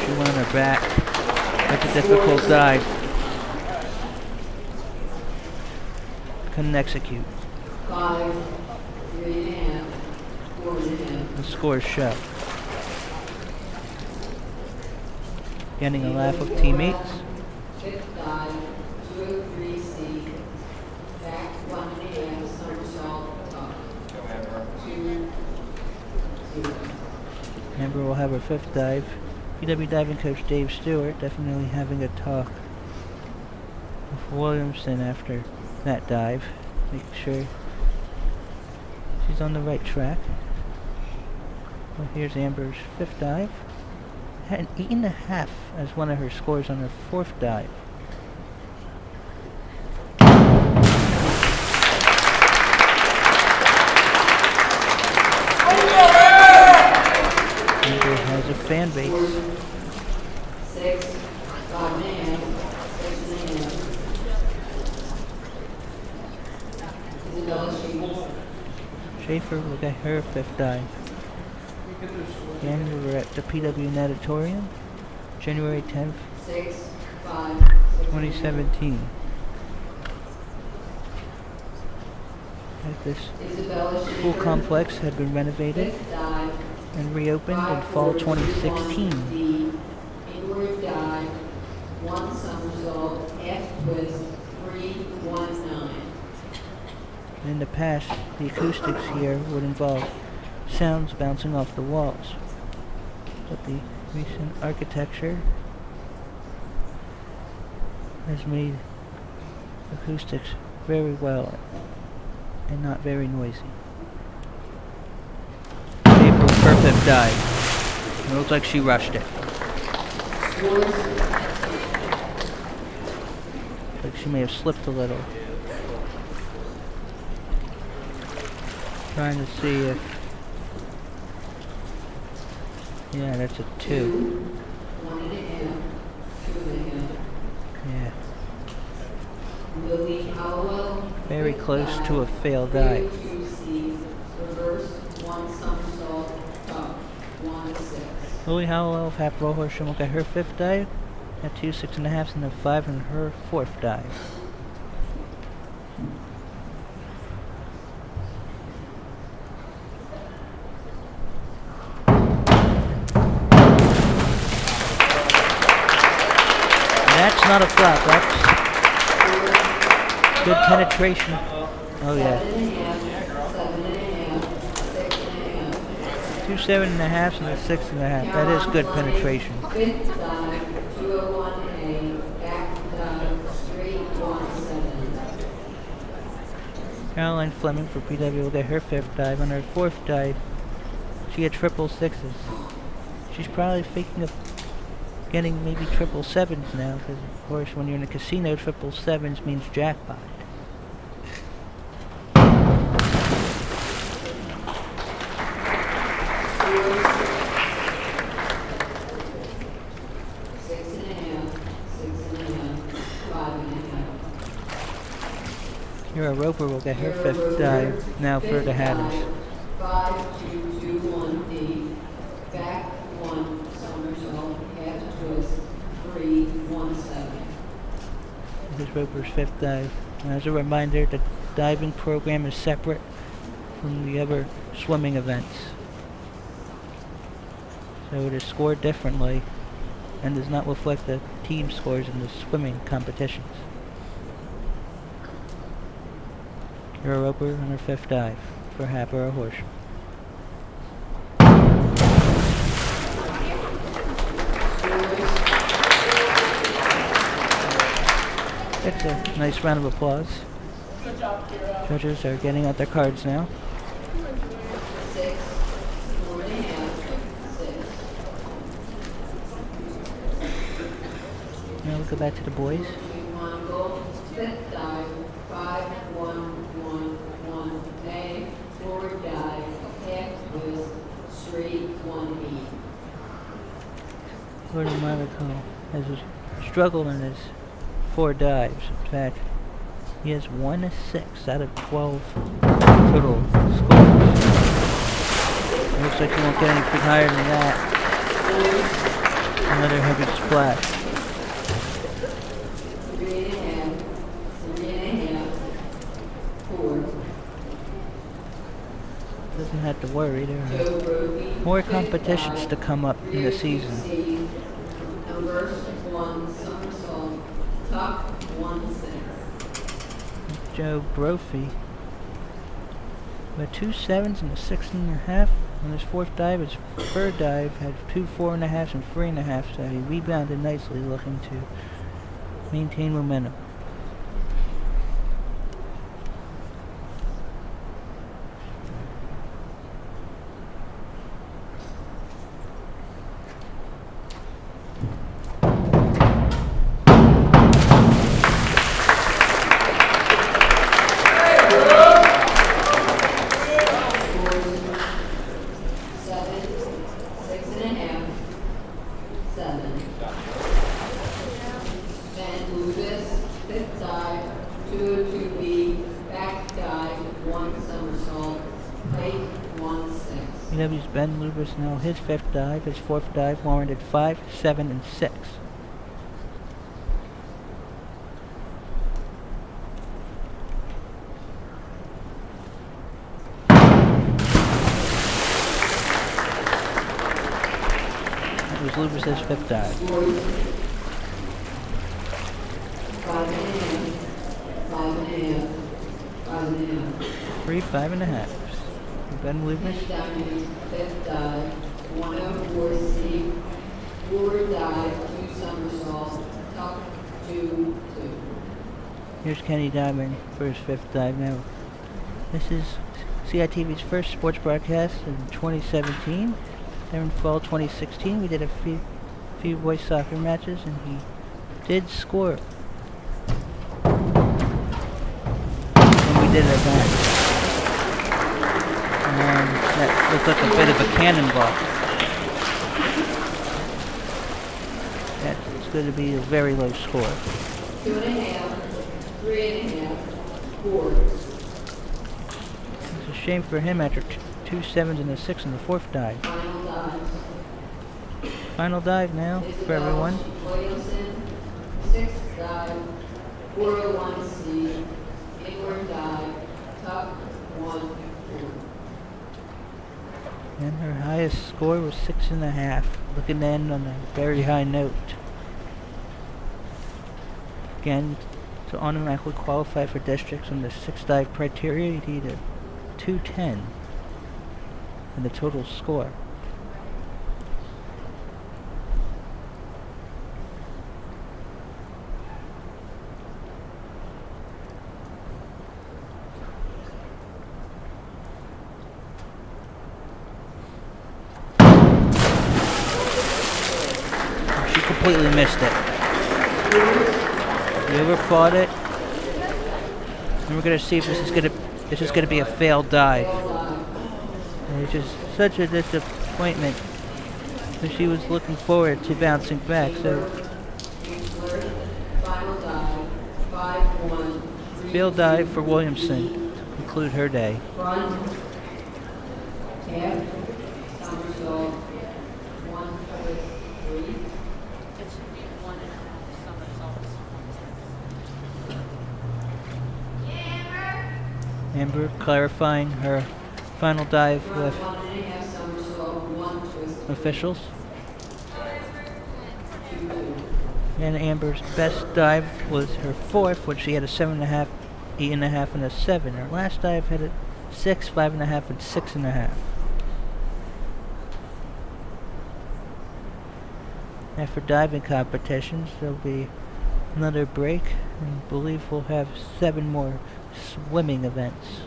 She went on her back. That's a difficult dive. Couldn't execute. 5, 3.5, 4.5. The scores show. Getting a laugh of teammates. Fifth dive, 203C, back 1.5, somersault, top, 2, 0. Amber will have her fifth dive. PW diving coach Dave Stewart definitely having a talk with Williamson after that dive. Make sure she's on the right track. Well, here's Amber's fifth dive. Had an 8.5 as one of her scores on her fourth dive. Amber has a fan base. 6, 5.5, 6.5. Isabelle Schaefer. Schaefer will get her fifth dive. Again, we were at the PW Natatorium, January 10th, 6, 5, 2017. This Isabelle pool Schaefer, complex had been renovated fifth dive, and reopened in fall 2016. 5-4-2-1-D, inward dive, 1 somersault, half twist, 3-1-9. In the past, the acoustics here would involve sounds bouncing off the walls, but the recent architecture has made acoustics very well and not very noisy. Ready for a perfect dive. It looks like she rushed it. Like she may have slipped a little. Trying to see if... Yeah, that's a 2. 1.5, 2.5. Yeah. Lily Howell, Very fifth close dive, to a failed dive. 3-2-C, reverse, 1 somersault, top, 1-6. Lily Howell of Hatboro-Horsham will get her 5th dive at 2 6.5 and a 5 in her 4th dive. That's not a flop, that's good penetration. Oh yeah. 2 7.5 and a 6.5. That is good penetration. Fifth dive, 201A, back dive, straight 1-7. Caroline Fleming for PW will get her 5th dive. On her 4th dive, she had 666s. She's probably thinking of getting maybe 777s now, because of course when you're in a casino, 777s means jackpot. Kira Roper will get her 5th dive now for the Hatters. 5-2-2-1-D, back 1 somersault, half twist, 3-1-7. This is Roper's 5th dive. And as a reminder, the diving program is separate from the other swimming events. So it is scored differently and does not reflect the team scores in the swimming competitions. Kira Roper on her 5th dive for Hatboro-Horsham. It's a nice round of applause. Good job, Kira. Judges are getting out their cards now. 6, 4.5, 6. Now we'll go back to the boys. Mongol, fifth dive, 5-1-1-1-A, forward dive, half twist, straight 1-8. Gordon Monaco has struggled in his 4 dives. In fact, he has 1 6 out of 12 total scores. It looks like he won't get anything higher than that. Another heavy splash. 3.5, 3.5, 4. Doesn't have to worry. There are Joe Brophy, more fifth competitions dive, to come up in the season. 3-2-C, reverse 1 somersault, top 1-6. Joe Brophy with 2 7s and a 6.5 on his 4th dive. His 3rd dive had 2 4.5s and 3.5, so he rebounded nicely, looking to maintain momentum. PW's Ben Lubis now his 5th dive. His 4th dive warranted 5, 7, and 6. was Lubis's fifth dive. 3 5.5. Ben Lubis. Fifth dive, 104C, forward dive, 2 somersaults, tuck, 2, 2. Here's Kenny diving for his fifth dive now. This is CITV's first sports broadcast in 2017. There in fall 2016, we did a few boys soccer matches, and he did score when we did our match. And that looked like a bit of a cannonball. That's going to be a very low score. 2.5, 3.5, 4. It's a shame for him after 2 7s and a 6 in the fourth dive. Final dive. Final dive now for everyone. Williamson, 6th dive, 401C, inward dive, tuck, 1, 4. And her highest score was 6.5. Looking to end on a very high note. Again, to automatically qualify for districts on the 6 dive criteria, you need a 210 in the total score. She completely missed it. You ever fought it? And we're gonna see if this is gonna be a failed dive. And it's just such a disappointment. So she was looking forward to bouncing back. So Final dive, 5-1, failed dive for Williamson to conclude her day. front, half, somersault, 1 twist, 3. It should be 1.5 somersaults. Amber clarifying her final dive Front, with 1.5 somersault, 1 twist, officials. 2, 2. And Amber's best dive was her fourth, which she had a 7.5, 8.5, and a 7. Her last dive had a 6, 5.5, and 6.5. After diving competitions, there'll be another break, and I believe we'll have 7 more swimming events.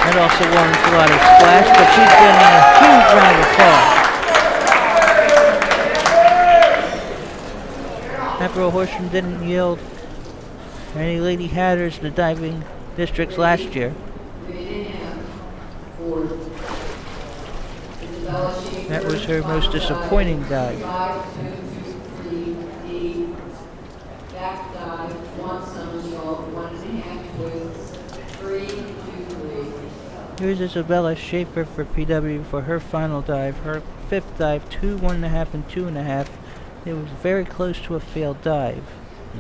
That also warrants a lot of splash, but she's getting a huge round of applause. Hatboro-Horsham didn't yield any Lady Hatters in the diving districts last year. 3.5, 4. Isabelle Schaefer, That was her most disappointing dive. 5, 2, 2, 3, 8. Back dive, 1 somersault, 1.5 twists, 3, 2, 3. Here's Isabelle Schaefer for PW for her final dive. Her fifth dive, 2, 1.5, and 2.5. It was very close to a failed dive.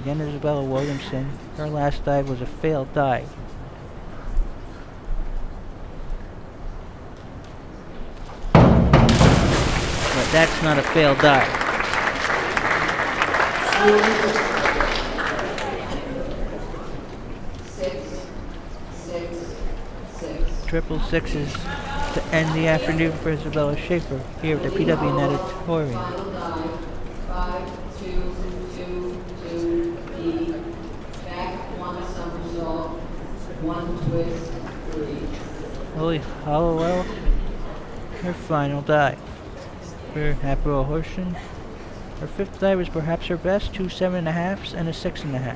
Again, Isabella Williamson. Her last dive was a failed dive. But that's not a failed dive. 6, 6, 6. Triple sixes to end the afternoon for Isabella Schaefer here at the PW Natatorium. Final dive, 5, 2, 2, 2, E. Back, 1 somersault, 1 twist, 3. Lily Hollowell, her final dive. For Hatboro-Horsham, her fifth dive was perhaps her best, 2 7.5s and a 6.5.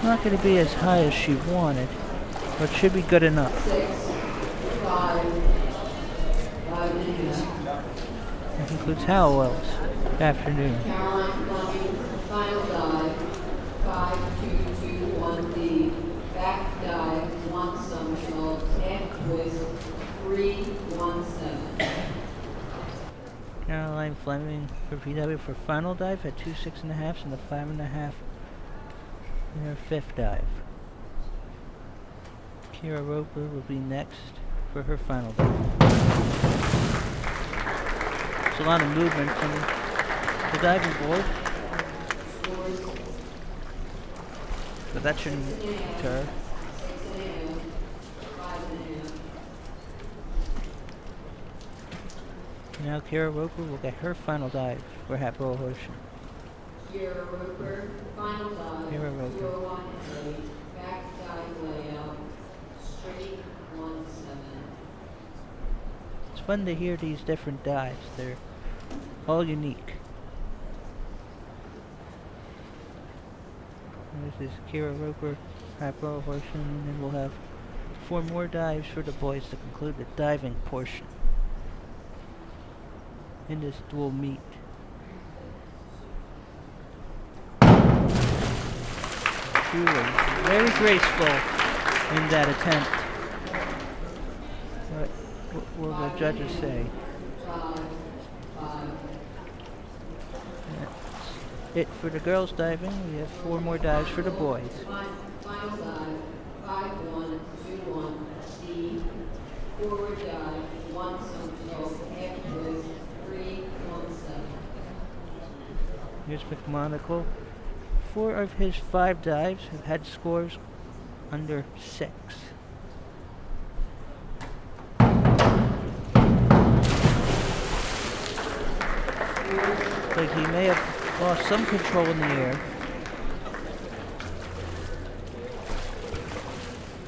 Not going to be as high as she wanted, but should be good enough. 6, 5, 5.5. That concludes Hallowell's afternoon. Caroline Fleming, final dive, 5221D, back dive, 1 somersault, half twist, 317. Caroline Fleming for VW for final dive at 2 6.5s and the 5.5 in her 5th dive. Kira Roper will be next for her final dive. There's a lot of movement from the diving board, but that shouldn't deter. 6.5, 5.5. Now Kira Roper will get her final dive for Hatboro-Horsham. Kira Roper, final dive, Kira Roper. 201A, back dive layout, straight 17. It's fun to hear these different dives. They're all unique. This is Kira Roper, Hatboro-Horsham, and then we'll have 4 more dives for the boys to conclude the diving portion in this dual meet. Truly very graceful in that attempt. What will the judges say? 5, 5. That's it for the girls diving. We have 4 more dives for the boys. Final dive, 5121 D, forward dive, 1 somersault, half twist, 317. Here's McMonagle. 4 of his 5 dives have had scores under 6. Like he may have lost some control in the air.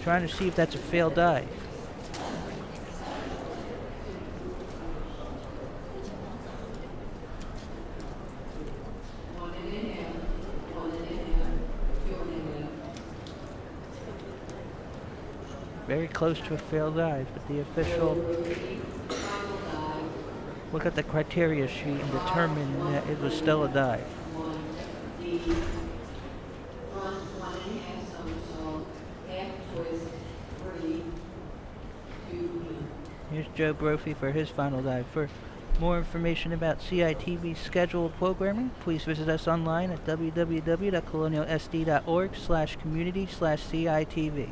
Trying to see if that's a failed dive. Very close to a failed dive, but the official look at the criteria sheet and determine that it was still a dive. 1 D, front 1.5 somersault, half twist, 3, 2 E. Here's Joe Brophy for his final dive. For more information about CITV's scheduled programming, please visit us online at www.colonialsd.org/community/CITV.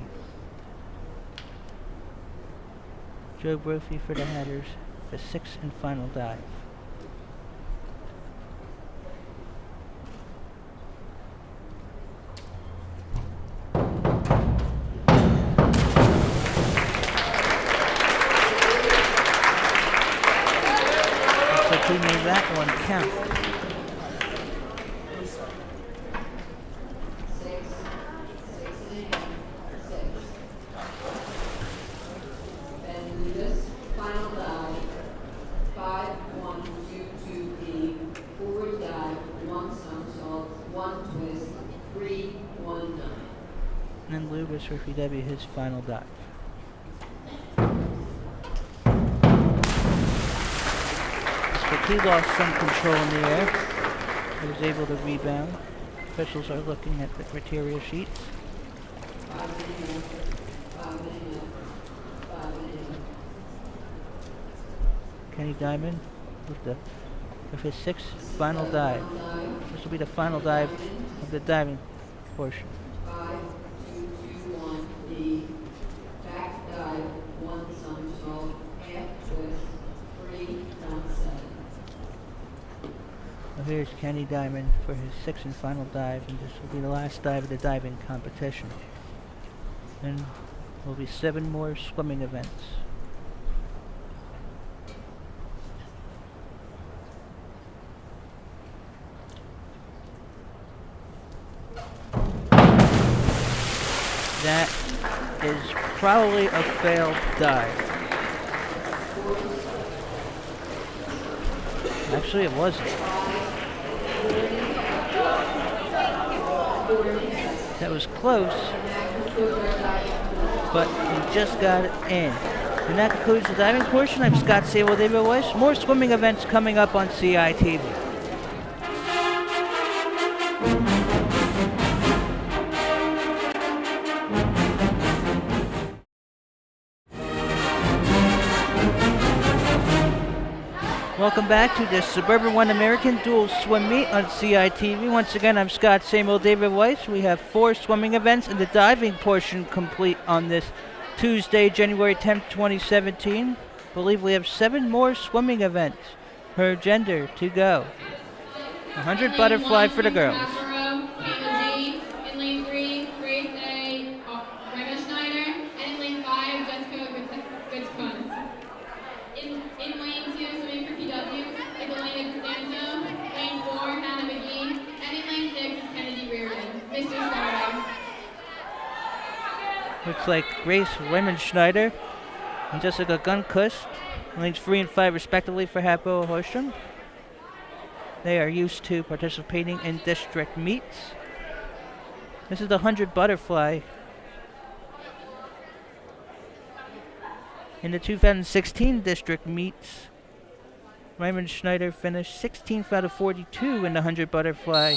Joe Brophy for the Hatters, the 6th and final dive. Looks like he made that one count. 6, 6.5, 6. Ben Lucas, final dive, 5122B, forward dive, 1 somersault, 1 twist, 319. And then Lucas for VW, his final dive. But he lost some control in the air. He was able to rebound. Officials are looking at the criteria sheets. 5.5, 5.5, 5.5. Kenny Diamond with his 6th final dive. This will be the final dive of the diving portion. 5221D, back dive, 1 somersault, half twist, 317. Well, here's Kenny Diamond for his 6th and final dive, and this will be the last dive of the diving competition. And there will be 7 more swimming events. That is probably a failed dive. Actually, it wasn't. That was close, but he just got it in. And that concludes the diving portion. I'm Scott Sable, David Weiss. More swimming events coming up on CITV. Welcome back to the Suburban One American Dual Swim Meet on CITV. Once again, I'm Scott Samuel David Weiss. We have 4 swimming events and the diving portion complete on this Tuesday, January 10th, 2017. I believe we have 7 more swimming events per gender to go. 100 butterfly for the girls. In lane 3, Grace A. Schneider, and in lane 5, Jessica Goodskunz. In lane 2, swimming for PW, is Elena Costanzo. Lane 4, Hannah McGee. And in lane 6 is Kennedy Reardon. Mr. Schneider. Looks like Grace Raymond Schneider and Jessica Gunquist, lanes 3 and 5 respectively for Hatboro-Horsham. They are used to participating in district meets. This is the 100 butterfly. In the 2016 district meets, Raymond Schneider finished 16th out of 42 in the 100 butterfly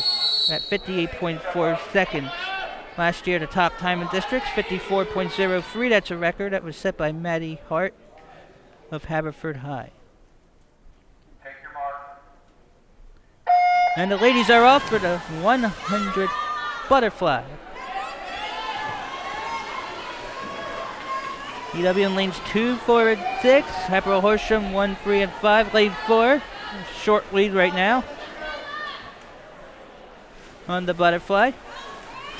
at 58.4 seconds. Last year, the top time in districts, 54.03. That's a record that was set by Maddie Hart of Haverford High. Take your mark. And the ladies are off for the 100 butterfly. PW in lanes 2, 4, and 6. Hatboro-Horsham 1, 3, and 5. Lane 4, short lead right now on the butterfly.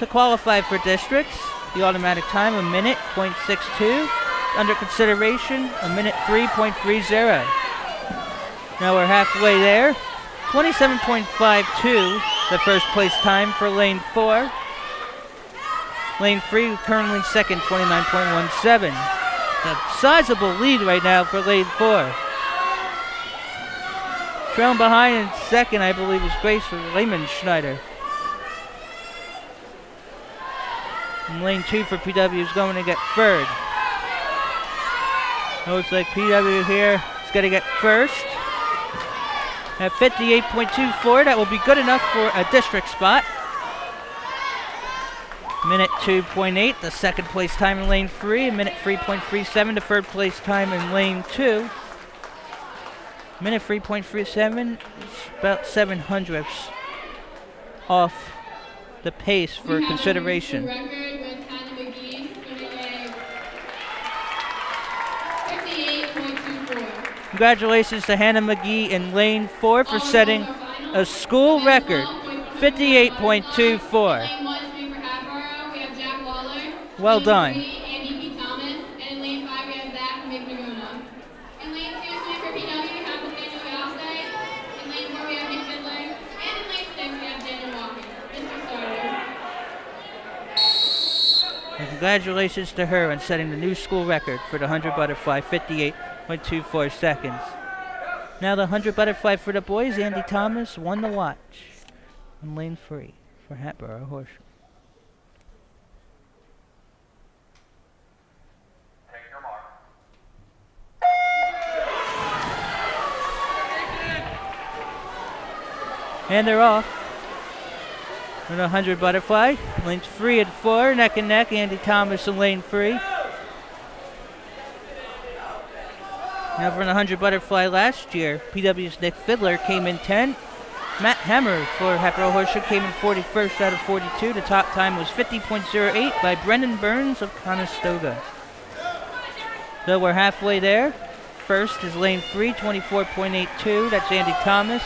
To qualify for districts, the automatic time, 1:0.62. Under consideration, 1:03.30. Now we're halfway there. 27.52, the first place time for lane 4. Lane 3 currently second, 29.17. A sizable lead right now for lane 4. Trailing behind in second, I believe, is Grace Raymond Schneider. And lane 2 for PW is going to get third. Looks like PW here is going to get first. At 58.24, that will be good enough for a district spot. 1:02.8, the second place time in lane 3. 1:03.37, the third place time in lane 2. 1:03.37 is about 700ths off the pace for consideration. Record with Hannah McGee swimming a 58.24. Congratulations to Hannah McGee in lane 4 for setting a school record, 58.24. Lane 1 swimming for Hatboro, we have Jack Lawler. Well Lane done. 3, Andy P. Thomas. And in lane 5, we have Zach McNagona. In lane 2 swimming for PW, we have Nathaniel Yoste. In lane 4, we have Nick Fiddler. And in lane 6, we have Daniel Walker. Mr. Starter. And congratulations to her on setting the new school record for the 100 butterfly, 58.24 seconds. Now the 100 butterfly for the boys, Andy Thomas won the watch on lane 3 for Hatboro-Horsham. Take your mark. And they're off. For the 100 butterfly, lanes 3 and 4, neck and neck, Andy Thomas in lane 3. Now for the 100 butterfly last year, PW's Nick Fiddler came in 10th. Matt Hammer for Hatboro-Horsham came in 41st out of 42. The top time was 50.08 by Brendan Burns of Conestoga. So we're halfway there. First is lane 3, 24.82. That's Andy Thomas.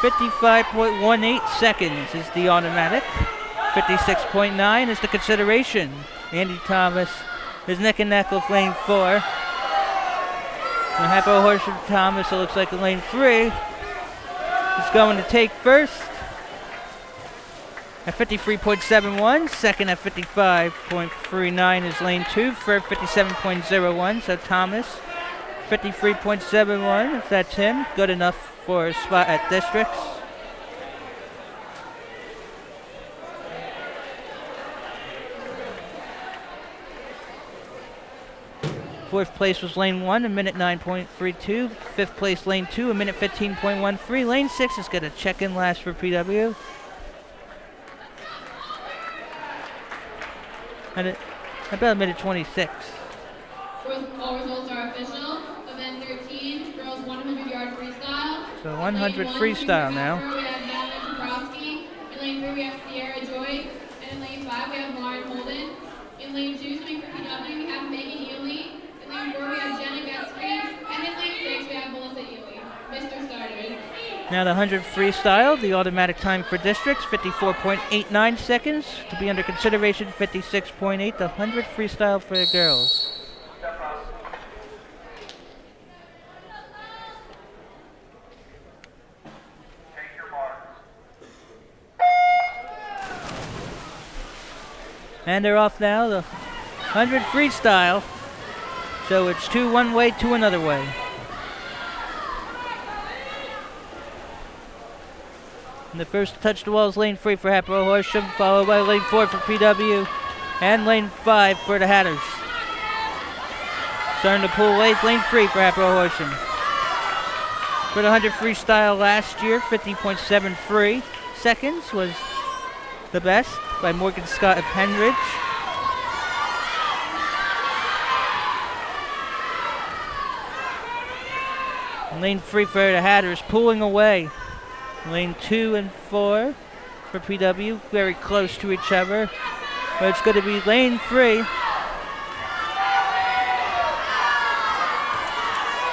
55.18 seconds is the automatic. 56.9 is the consideration. Andy Thomas is neck and neck with lane 4. And Hatboro-Horsham Thomas, it looks like in lane 3, is going to take first at 53.71. Second at 55.39 is lane 2. Third 57.01. So Thomas, 53.71. If that's him, good enough for a spot at districts. Fourth place was lane 1, a minute 9.32. Fifth place, lane 2, a minute 15.13. Lane 6 is going to check in last for PW. And about a minute 26. All results are official. Event 13, girls 100-yard freestyle. So 100 freestyle now. We have Madeline Kaprowski. In lane 3, we have Sierra Joy. And in lane 5, we have Lauren Holden. In lane 2, swimming for PW, we have Megan Ely. In lane 4, we have Jenna Guthrie. And in lane 6, we have Melissa Ely. Mr. Starter. Now the 100 freestyle, the automatic time for districts, 54.89 seconds. To be under consideration, 56.8. The 100 freestyle for the girls. Take your mark. And they're off now, the 100 freestyle. So it's 2 one way, 2 another way. And the first to touch the wall is lane 3 for Hatboro-Horsham, followed by lane 4 for PW, and lane 5 for the Hatters. Starting to pull away is lane 3 for Hatboro-Horsham. For the 100 freestyle last year, 50.73 seconds was the best by Morgan Scott of Penridge. And lane 3 for the Hatters, pulling away. Lane 2 and 4 for PW, very close to each other. But it's going to be lane 3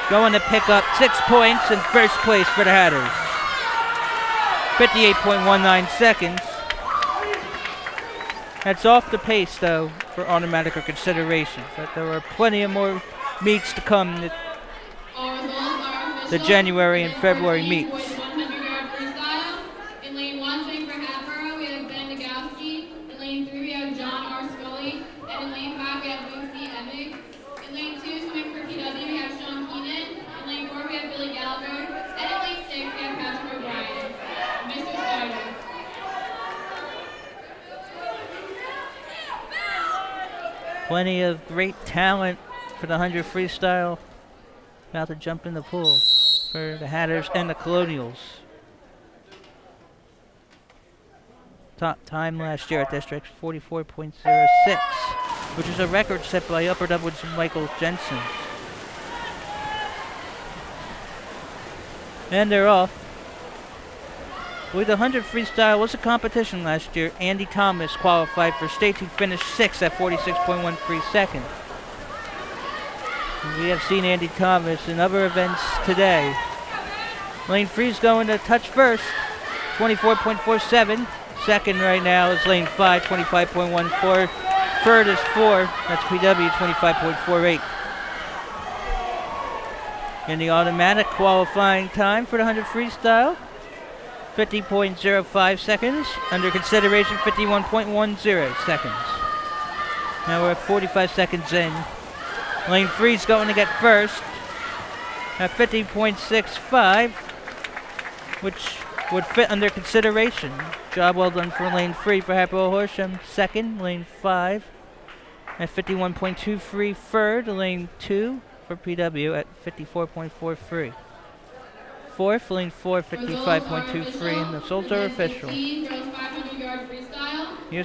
going to pick up 6 points in first place for the Hatters. 58.19 seconds. That's off the pace, though, for automatic or consideration. But there are plenty of more meets to come. The January and February meets. In lane 1, swimming for Hatboro, we have Ben Nagowski. In lane 3, we have John R. Scully. And in lane 5, we have Lucy Emmig. In lane 2, swimming for PW, we have Sean Keenan. In lane 4, we have Billy Gallagher. And in lane 6, we have Patrick O'Brien. Mr. Starter. Plenty of great talent for the 100 freestyle. About to jump in the pool for the Hatters and the Colonials. Top time last year at District, 44.06, which is a record set by Upper Dublin's Michael Jensen. And they're off. With the 100 freestyle was a competition last year. Andy Thomas qualified for state. He finished 6th at 46.13 seconds. And we have seen Andy Thomas in other events today. Lane 3 is going to touch first, 24.47. Second right now is lane 5, 25.14. Third is 4, that's PW, 25.48. In the automatic qualifying time for the 100 freestyle, 50.05 seconds. Under consideration, 51.10 seconds. Now we're at 45 seconds in. Lane 3 is going to get first at 50.65, which would fit under consideration. Job well done for lane 3 for Hatboro-Horsham. Second, lane 5 at 51.23. Third, lane 2 for PW at 54.43. Fourth, lane 4, 55.23, and the results are official. Here's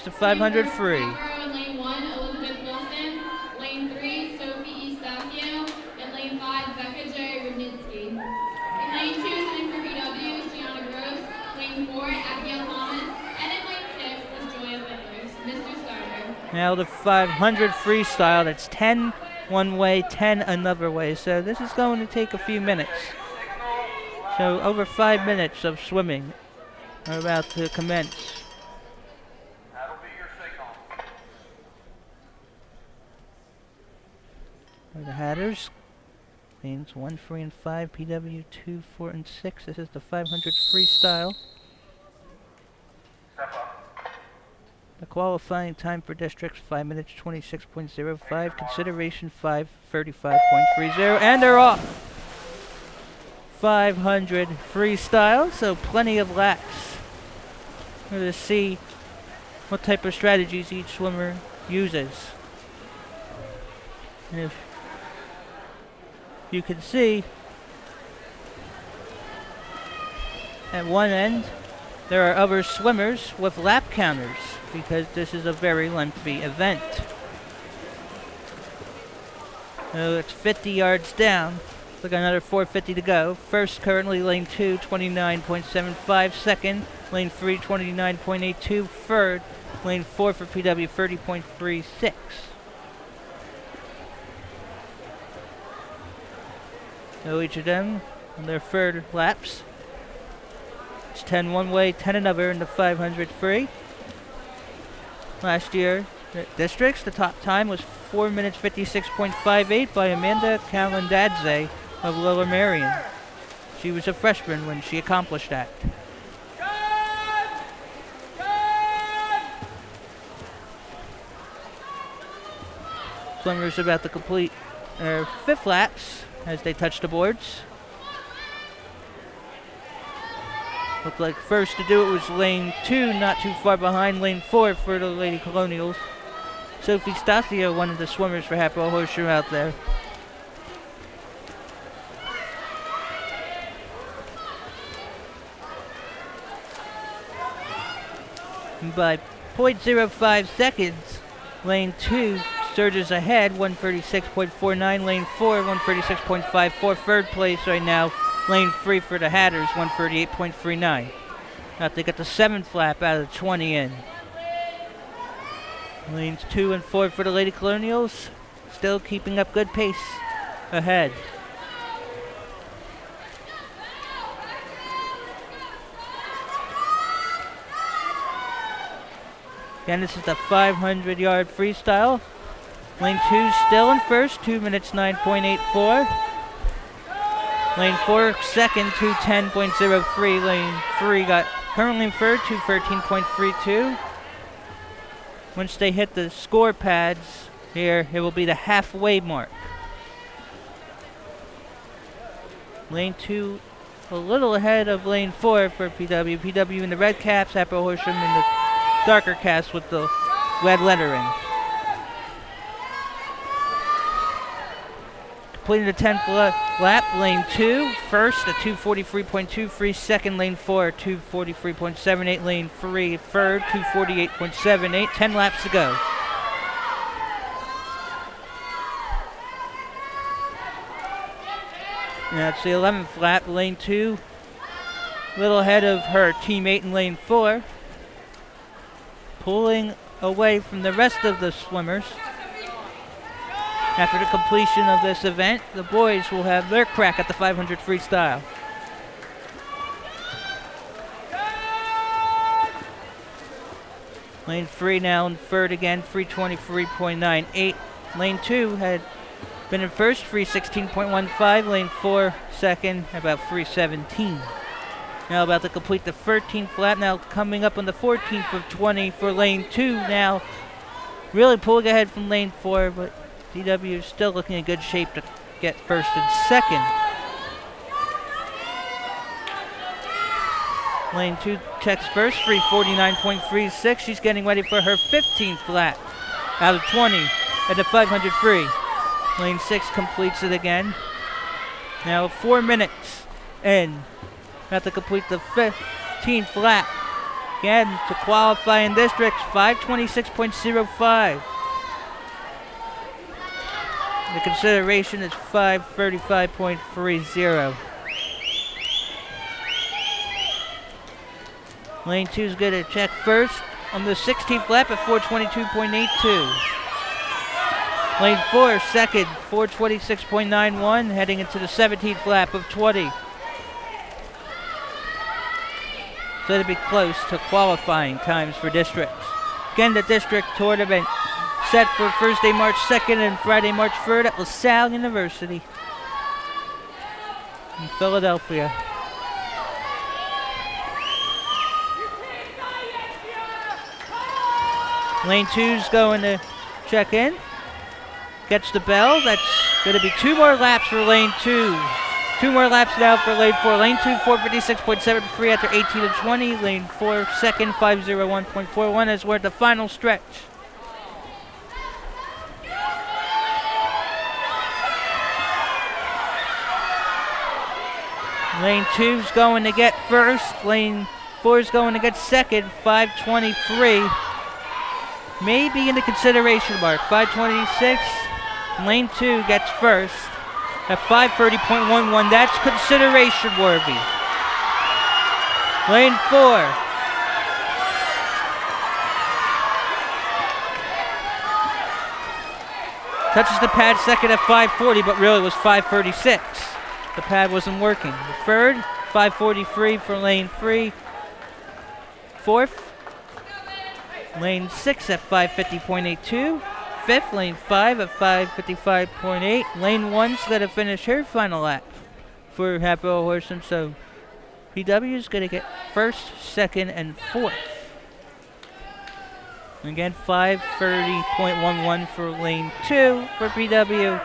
the 500 free. Lane 1, Elizabeth Wilson. Lane 3, Sophie Estacio. And lane 5, Becca J. Rudnitsky. In lane 2, sitting for PW, Gianna Gross. Lane 4, Abigail Thomas. And in lane 6 was Joya Fenders. Mr. Starter. Now the 500 freestyle, that's 10 one way, 10 another way. So this is going to take a few minutes. So over 5 minutes of swimming are about to commence. That'll be your signal. For the Hatters, lanes 1, 3, and 5, PW 2, 4, and 6. This is the 500 freestyle. Step up. The qualifying time for districts, 5 minutes, 26.05. Consideration, 5:35.30. And they're off. 500 freestyle, so plenty of laps. We're going to see what type of strategies each swimmer uses. And if you can see at one end there are other swimmers with lap counters because this is a very lengthy event. So it's 50 yards down. Look, another 450 to go. First, currently lane 2, 29.75. Second, lane 3, 29.82. Third, lane 4 for PW, 30.36. So each of them on their third laps. It's 10 one way, 10 another in the 500 free. Last year, the districts, the top time was 4 minutes 56.58 by Amanda Calandadze of Lower Merion. She was a freshman when she accomplished that. Swimmers about to complete their fifth laps as they touch the boards. Looked like first to do it was lane 2, not too far behind lane 4 for the Lady Colonials. Sophie Stasio, one of the swimmers for Hatboro-Horsham out there. And by 0.05 seconds, lane 2 surges ahead, 136.49. Lane 4, 136.54. Third place right now, lane 3 for the Hatters, 138.39. Now they got the 7th lap out of 20 in. Lanes 2 and 4 for the Lady Colonials, still keeping up good pace ahead. Again, this is the 500-yard freestyle. Lane 2 still in first, 2 minutes 9.84. Lane 4 second, 2:10.03. Lane 3 got currently in third, 2:13.32. Once they hit the score pads here, it will be the halfway mark. Lane 2 a little ahead of lane 4 for PW. PW in the red caps, Hatboro-Horsham in the darker caps with the red lettering. Completing the 10th lap, lane 2, first at 2:43.23, second lane 4, 2:43.78, lane 3, third, 2:48.78, 10 laps to go. And that's the 11th lap, lane 2, a little ahead of her teammate in lane 4, pulling away from the rest of the swimmers. After the completion of this event, the boys will have their crack at the 500 freestyle. Lane 3 now in third again, 3:23.98. Lane 2 had been in first, 3:16.15. Lane 4 second, about 3:17. Now about to complete the 13th lap. Now coming up on the 14th of 20 for lane 2 now. Really pulling ahead from lane 4, but PW is still looking in good shape to get first and second. Lane 2 checks first, 3:49.36. She's getting ready for her 15th lap out of 20 at the 500 free. Lane 6 completes it again. Now 4 minutes in. About to complete the 15th lap. Again, to qualify in districts, 5:26.05. The consideration is 5:35.30. Lane 2 is going to check first on the 16th lap at 4:22.82. Lane 4 second, 4:26.91, heading into the 17th lap of 20. So it'll be close to qualifying times for districts. Again, the district tournament set for Thursday, March 2nd and Friday, March 3rd at LaSalle University in Philadelphia. Lane 2's going to check in. Gets the bell. That's going to be 2 more laps for lane 2. 2 more laps now for lane 4. Lane 2, 4:56.73 after 18 and 20. Lane 4, second, 5:01.41 as we're at the final stretch. Lane 2's going to get first. Lane 4's going to get second. 5:23. Maybe in the consideration mark. 5:26. Lane 2 gets first at 5:30.11. That's consideration worthy. Lane 4. Touches the pad second at 5:40, but really was 5:36. The pad wasn't working. The third, 5:43 for lane 3. Fourth, lane 6 at 5:50.82. Fifth, lane 5 at 5:55.8. Lane 1's going to finish her final lap for Hatboro-Horsham, so PW's going to get first, second, and fourth. Again, 5:30.11 for lane 2 for PW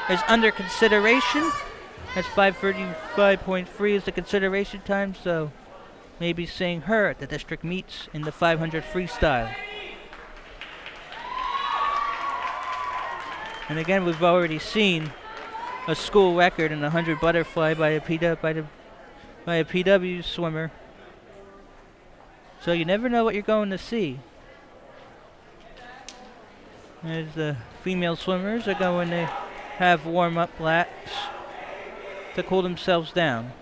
is under consideration. That's 5:35.3 is the consideration time, so maybe seeing her at the district meets in the 500 freestyle. And again, we've already seen a school record in the 100 butterfly by a PW swimmer. So you never know what you're going to see. As the female swimmers are going to have warm-up laps to cool themselves down.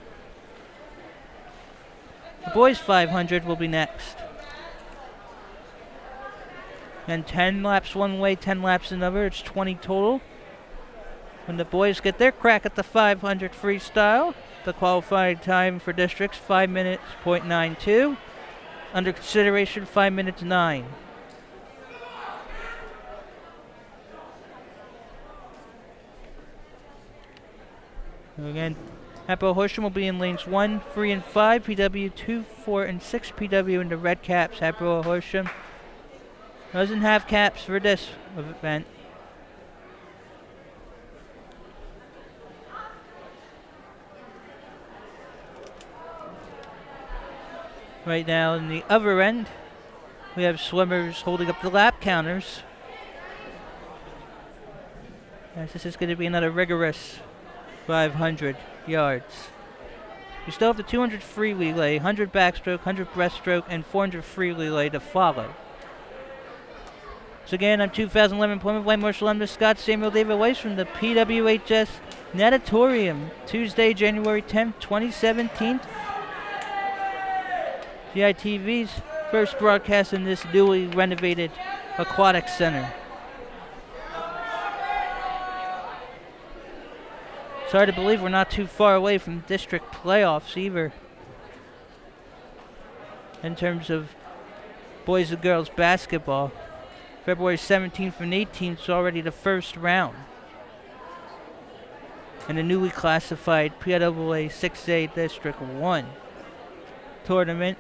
The boys 500 will be next. And 10 laps one way, 10 laps another. It's 20 total. When the boys get their crack at the 500 freestyle, the qualifying time for districts 5 minutes .92. Under consideration 5 minutes 9. Again, Hatboro-Horsham will be in lanes 1, 3, and 5. PW 2, 4, and 6. PW in the red caps. Hatboro-Horsham doesn't have caps for this event. Right now, in the other end, we have swimmers holding up the lap counters. As this is going to be another rigorous 500 yards. We still have the 200 free relay, 100 backstroke, 100 breaststroke, and 400 free relay to follow. So again, I'm 2011 Plymouth Whitemarsh alumnus Scott Samuel David Weiss from the PWHS Natatorium, Tuesday, January 10th, 2017. CITV's first broadcast in this newly renovated aquatic center. It's hard to believe we're not too far away from district playoffs either. In terms of boys and girls basketball. February 17th and 18th is already the first round. In the newly classified PWA 6A District 1 tournament.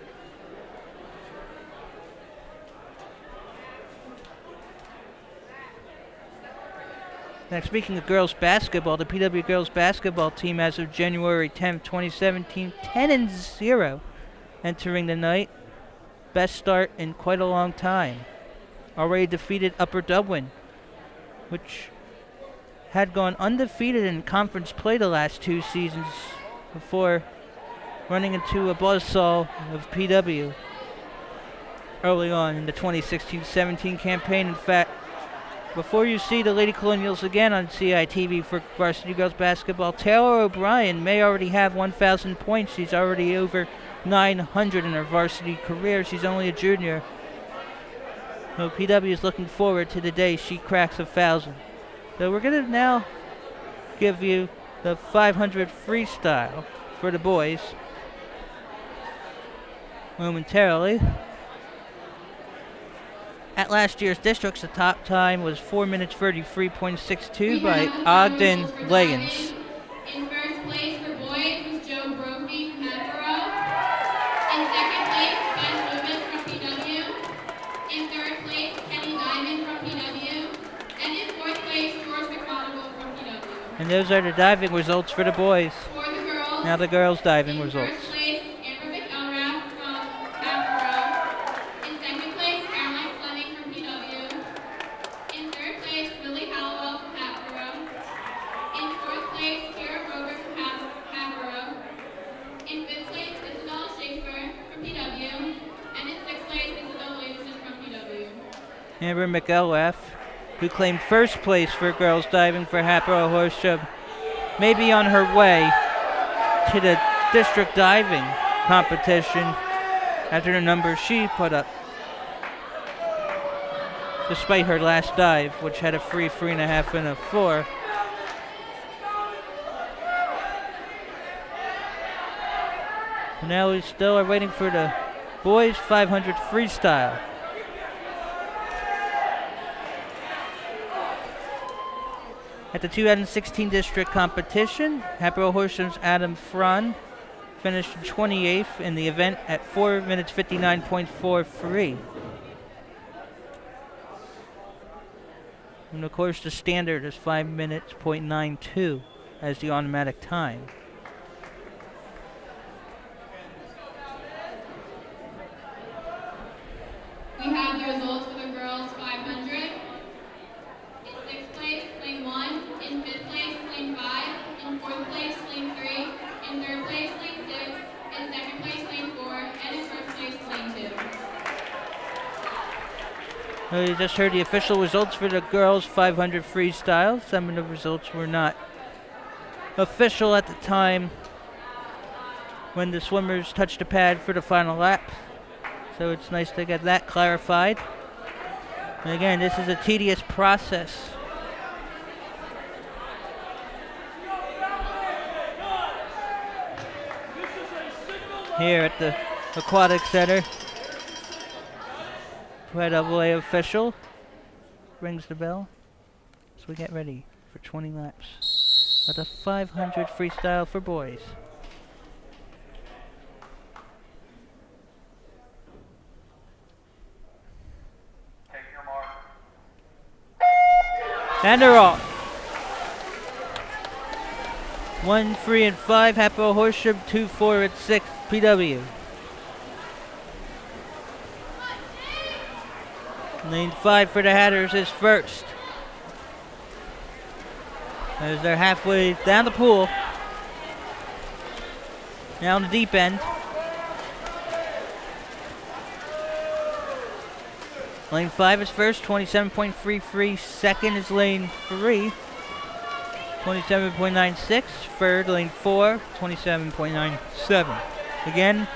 Now, speaking of girls basketball, the PW girls basketball team as of January 10th, 2017, 10-0 entering the night. Best start in quite a long time. Already defeated Upper Dublin, which had gone undefeated in conference play the last 2 seasons before running into a buzzsaw of PW early on in the 2016-17 campaign. In fact, before you see the Lady Colonials again on CITV for varsity girls basketball, Taylor O'Brien may already have 1,000 points. She's already over 900 in her varsity career. She's only a junior. So PW is looking forward to the day she cracks 1,000. So we're going to now give you the 500 freestyle for the boys momentarily. At last year's districts, the top time was 4 minutes 33.62 by Ogden Layens. In first place for boys was Joe Brophy from Hatboro. In second place, Ben Lubin from PW. In third place, Kenny Diamond from PW. And in fourth place, George McMonigal from PW. And those are the diving results for the boys. For the girls, Now the girls' diving in results. first place, Amber McElrath from Hatboro. In second place, Caroline Fleming from PW. In third place, Billy Hallowell from Hatboro. In fourth place, Kara Rover from Hatboro. Amber McElrath, who claimed first place for girls diving for Hatboro-Horsham, may be on her way to the district diving competition after the numbers she put up, despite her last dive, which had a 3.5, and a 4. And now we still are waiting for the boys 500 freestyle. At the 2016 district competition, Hatboro-Horsham's Adam Fran finished 28th in the event at 4 minutes 59.43. And of course the standard is 5 minutes .92 as the automatic time. We have the results for the girls 500. In 6th place, lane 1. In 5th place, lane 5. In 4th place, lane 3. In 3rd place, lane 6. In 2nd place, lane 4. And in 1st place, lane 2. You just heard the official results for the girls 500 freestyle. Some of the results were not official at the time when the swimmers touched the pad for the final lap. So it's nice to get that clarified. And again, this is a tedious process. Here at the Aquatic Center, PWHS official rings the bell as we get ready for 20 laps of the 500 freestyle for boys. And they're off. 1, 3, and 5, Hatboro-Horsham, 2, 4, and 6, PW. Lane 5 for the Hatters is first. As they're halfway down the pool. Now in the deep end. Lane 5 is first, 27.33. Second is lane 3, 27.96. Third, lane 4, 27.97. Again,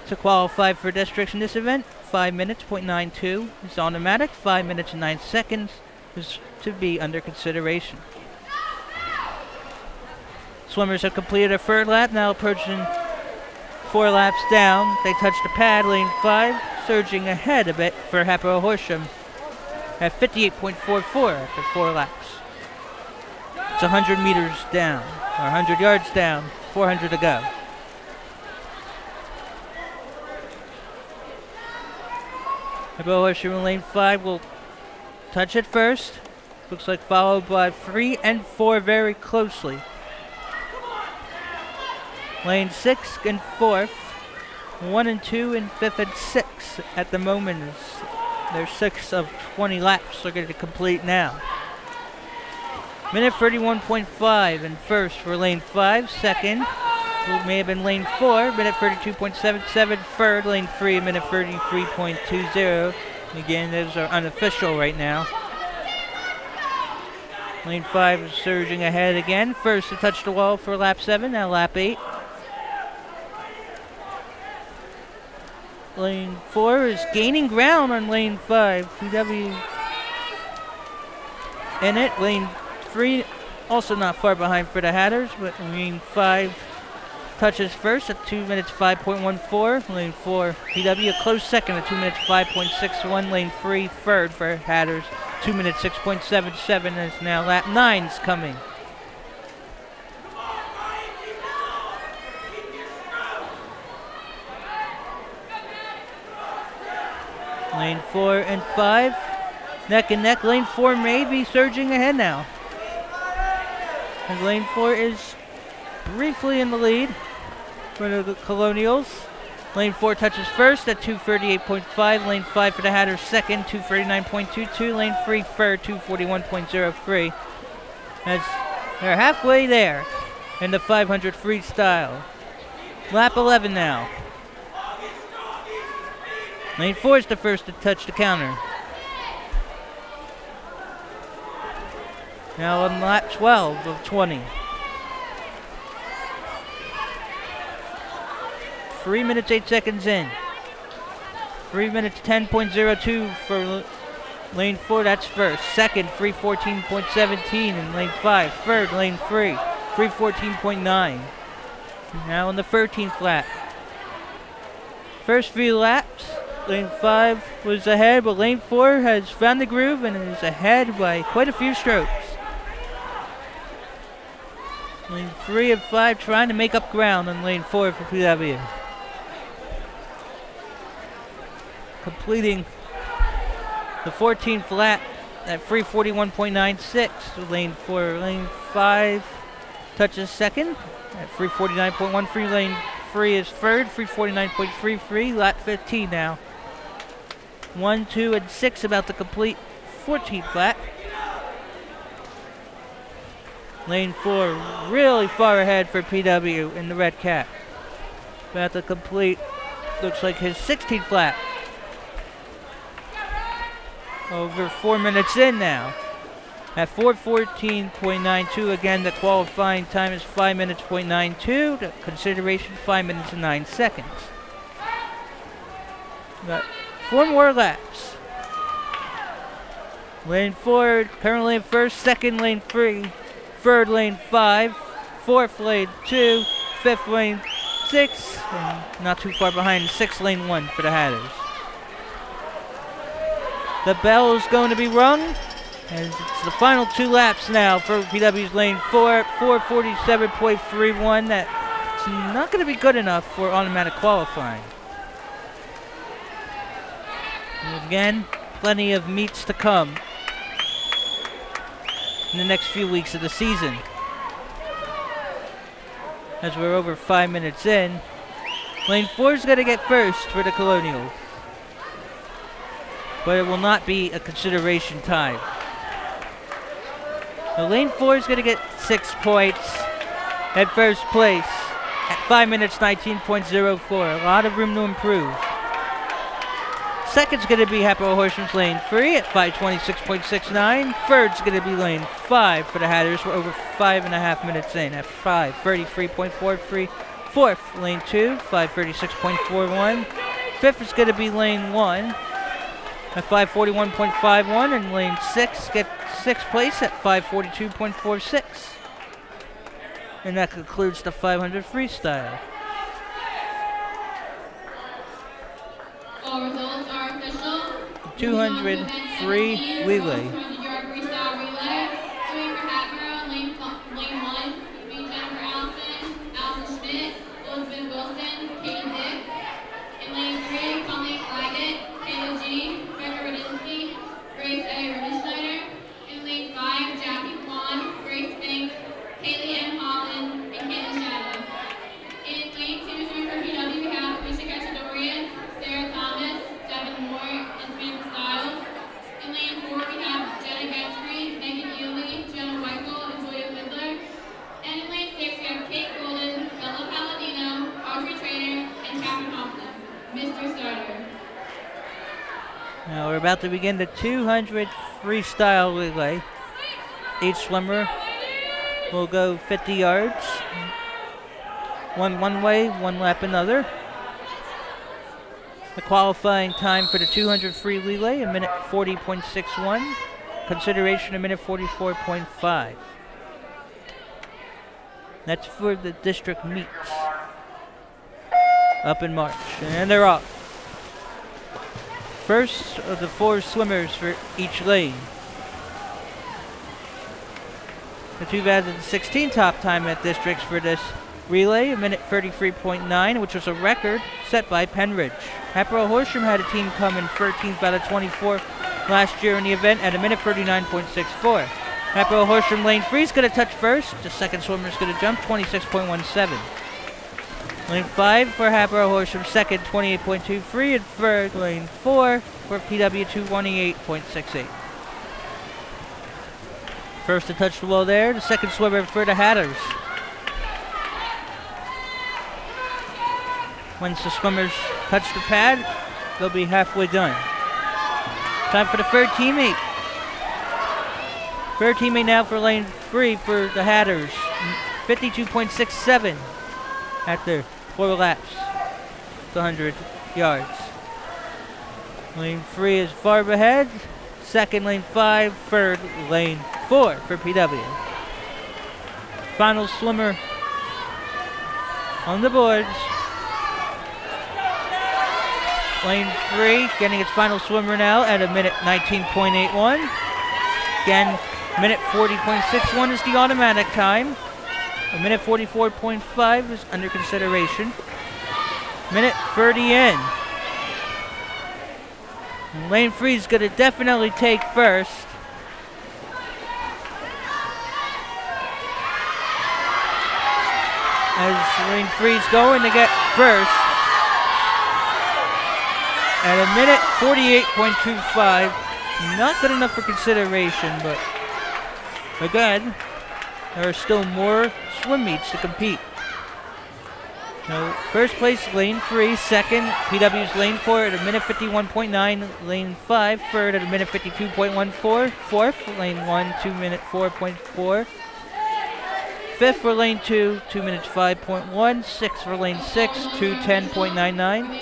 to qualify for districts in this event, 5 minutes .92 is automatic. 5 minutes and 9 seconds is to be under consideration. Swimmers have completed a third lap, now approaching 4 laps down. They touch the pad, lane 5, surging ahead a bit for Hatboro-Horsham at 58.44 after 4 laps. It's 100 meters down, or 100 yards down, 400 to go. Hatboro-Horsham in lane 5 will touch it first. Looks like followed by 3 and 4 very closely. Lane 6 and 4th, 1 and 2 and 5th and 6 at the moment. There's 6 of 20 laps are going to complete now. Minute 31.5 in first for lane 5. Second may have been lane 4, minute 32.77. Third, lane 3, minute 33.20. Again, those are unofficial right now. Lane 5 is surging ahead again. First to touch the wall for lap 7, now lap 8. Lane 4 is gaining ground on lane 5. PW in it. Lane 3 also not far behind for the Hatters, but lane 5 touches first at 2 minutes 5.14. Lane 4 PW a close second at 2 minutes 5.61. Lane 3 third for Hatters, 2 minutes 6.77. As now lap 9's coming. Lane 4 and 5, neck and neck. Lane 4 may be surging ahead now. And lane 4 is briefly in the lead for the Colonials. Lane 4 touches first at 2:38.5. Lane 5 for the Hatters second, 2:39.22. Lane 3 third, 2:41.03. As they're halfway there in the 500 freestyle. Lap 11 now. Lane 4 is the first to touch the counter. Now on lap 12 of 20. 3 minutes 8 seconds in. 3 minutes 10.02 for lane 4, that's first. Second, 3:14.17 in lane 5. Third, lane 3, 3:14.9. Now on the 13th lap. First few laps, lane 5 was ahead, but lane 4 has found the groove and is ahead by quite a few strokes. Lane 3 and 5 trying to make up ground on lane 4 for PW. Completing the 14th lap at 3:41.96. Lane 4, lane 5 touches second at 3:49.13. Lane 3 is third, 3:49.33. Lap 15 now. 1, 2, and 6 about to complete 14th lap. Lane 4 really far ahead for PW in the red cap. About to complete, looks like his 16th lap. Over 4 minutes in now. At 4:14.92, again, the qualifying time is 5 minutes .92. The consideration 5 minutes and 9 seconds. Got 4 more laps. Lane 4 currently in first, second lane 3, third lane 5, fourth lane 2, fifth lane 6, and not too far behind, sixth lane 1 for the Hatters. The bell is going to be rung, and it's the final 2 laps now for PW's lane 4 at 4:47.31. That's not going to be good enough for automatic qualifying. And again, plenty of meets to come in the next few weeks of the season. As we're over 5 minutes in, lane 4 is going to get first for the Colonials, but it will not be a consideration time. The lane 4 is going to get 6 points at first place at 5 minutes 19.04. A lot of room to improve. Second's going to be Hatboro-Horsham's lane 3 at 5:26.69. Third's going to be lane 5 for the Hatters. We're over 5.5 minutes in at 5:33.43. Fourth, lane 2, 5:36.41. Fifth is going to be lane 1 at 5:41.51, and lane 6 gets 6th place at 5:42.46. And that concludes the 500 freestyle. All results are official. 200 free relay. For the Yard Freestyle Relay, doing for Hatboro, lane 1, be Jennifer Allison, Allison Schmidt, Elizabeth Wilson, Katie Dick. In lane 3, Colleen Claggett, Kayla G, Becca Radinsky, Grace A. Rubenschneider. In lane 5, Jackie Kwan, Grace Fink, Kaylee M. Holland, and Kayla Shadow. In lane 2, doing for PW, we have Alicia Cachadorian, Sarah Thomas, Devin Moore, and Samantha Stiles. In lane 4, we have Jenna Gatsby, Megan Ely, Jenna Weichel, and Julia Fiddler. And in lane 6, we have Kate Golden, Bella Palladino, Audrey Trainer, and Catherine Hoffman. Mr. Starter. Now we're about to begin the 200 freestyle relay. Each swimmer will go 50 yards. One way, one lap another. The qualifying time for the 200 free relay, 1:40.61. Consideration, 1:44.5. That's for the district meets up in March. And they're off. First of the 4 swimmers for each lane. The 2016 top time at districts for this relay, 1:33.9, which was a record set by Penridge. Hatboro-Horsham had a team come in 13th out of 24 last year in the event at 1:39.64. Hatboro-Horsham lane 3 is going to touch first. The second swimmer is going to jump 26.17. Lane 5 for Hatboro-Horsham, second 28.23, and third lane 4 for PW 28.68. First to touch the wall there, the second swimmer for the Hatters. Once the swimmers touch the pad, they'll be halfway done. Time for the third teammate. Third teammate now for lane 3 for the Hatters. 52.67 after 4 laps. It's 100 yards. Lane 3 is far ahead. Second, lane 5. Third, lane 4 for PW. Final swimmer on the boards. Lane 3 getting its final swimmer now at a minute 19.81. Again, minute 40.61 is the automatic time. A minute 44.5 is under consideration. Minute 30 in. And lane 3 is going to definitely take first. As lane 3 is going to get first. At a minute 48.25. Not good enough for consideration, but again, there are still more swim meets to compete. Now, first place, lane 3. Second, PW's lane 4 at a minute 51.9. Lane 5, third at a minute 52.14. Fourth, lane 1, 2 minute 4.4. Fifth for lane 2, 2 minutes 5.1. Sixth for lane 6, 2:10.99.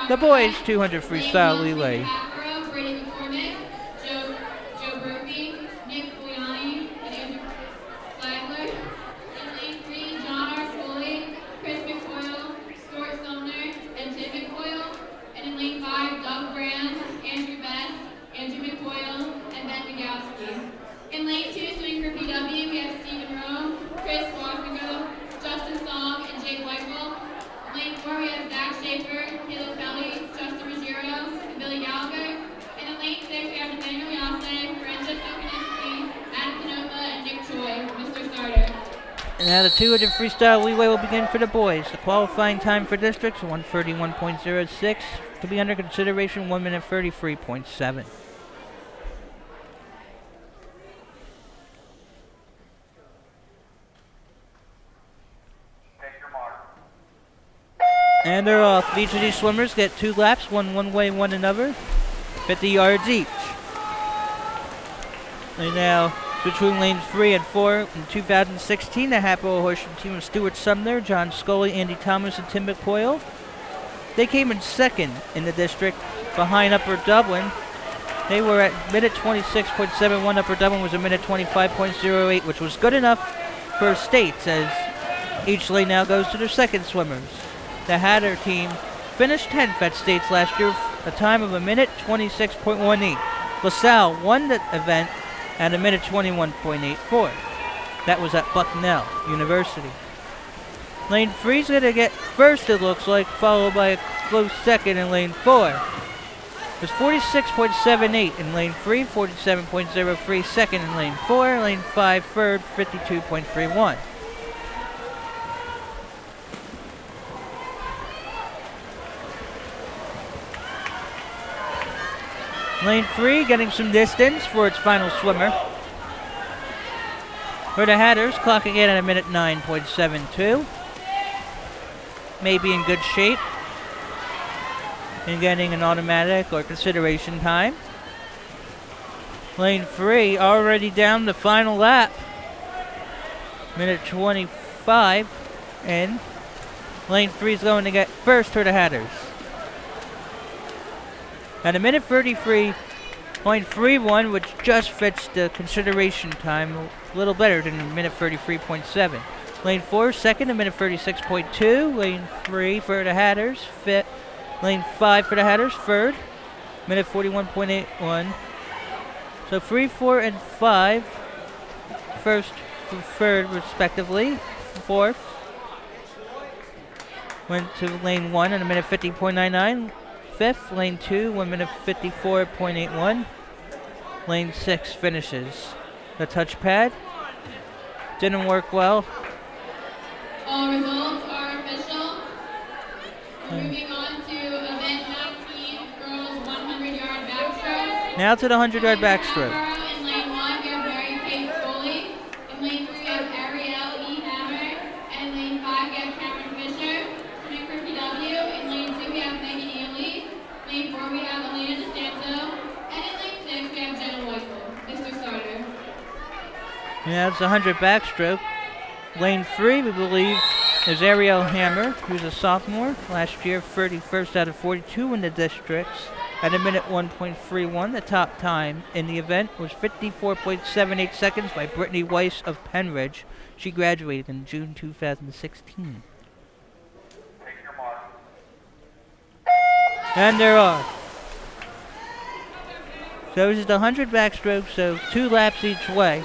The boys 200 freestyle relay. In lane 2, swimming for PW, we have Stephen Rowe, Chris Wassergo, Justin Song, and Jake Whitewell. In lane 4, we have Zach Schaefer, Caleb Kelly, Justin Ruggiero, and Billy Gallagher. And in lane 6, we have Nathaniel Yasse, Francesco Kaninsky, Adam Canova, and Nick Choi, Mr. Starter. And now the 200 freestyle relay will begin for the boys. The qualifying time for districts, 1:31.06. To be under consideration, 1 minute 33.7. And they're off. Each of these swimmers get 2 laps, one way, one another. 50 yards each. And now, between lanes 3 and 4, in 2016, the Hatboro-Horsham team of Stuart Sumner, John Scully, Andy Thomas, and Tim McCoyle. They came in second in the district, behind Upper Dublin. They were at minute 26.71. Upper Dublin was a minute 25.08, which was good enough for states, as each lane now goes to their second swimmers. The Hatter team finished 10th at states last year, a time of a minute 26.18. LaSalle won the event at a minute 21.84. That was at Bucknell University. Lane 3 is going to get first, it looks like, followed by a close second in lane 4. It was 46.78 in lane 3, 47.03 second in lane 4, lane 5 third, 52.31. Lane 3 getting some distance for its final swimmer. For the Hatters, clocking in at a minute 9.72. May be in good shape and getting an automatic or consideration time. Lane 3 already down the final lap. Minute 25 in. Lane 3 is going to get first for the Hatters. At a minute 33.31, which just fits the consideration time a little better than a minute 33.7. Lane 4, second, a minute 36.2. Lane 3 for the Hatters, fit. Lane 5 for the Hatters, third, minute 41.81. So 3, 4, and 5, first, third, respectively. Fourth went to lane 1 in a minute 50.99. Fifth, lane 2, 1 minute 54.81. Lane 6 finishes. The touchpad didn't work well. All results are official. Moving on to event 19, girls 100-yard backstroke. Now to the 100-yard backstroke. In lane 1, we have Mary Kate Foley. In lane 3, we have Ariel E. Hammer. And in lane 5, we have Cameron Fisher. Swimming for PW. In lane 2, we have Megan Ely. Lane 4, we have Elena DeSanto. And in lane 6, we have Jenna White. Now it's 100 backstroke. Lane 3, we believe, is Ariel Hammer, who's a sophomore. Last year, 31st out of 42 in the districts at a minute 1.31. The top time in the event was 54.78 seconds by Brittany Weiss of Penridge. She graduated in June 2016. Take your mark. And they're off. So this is the 100 backstroke, so 2 laps each way.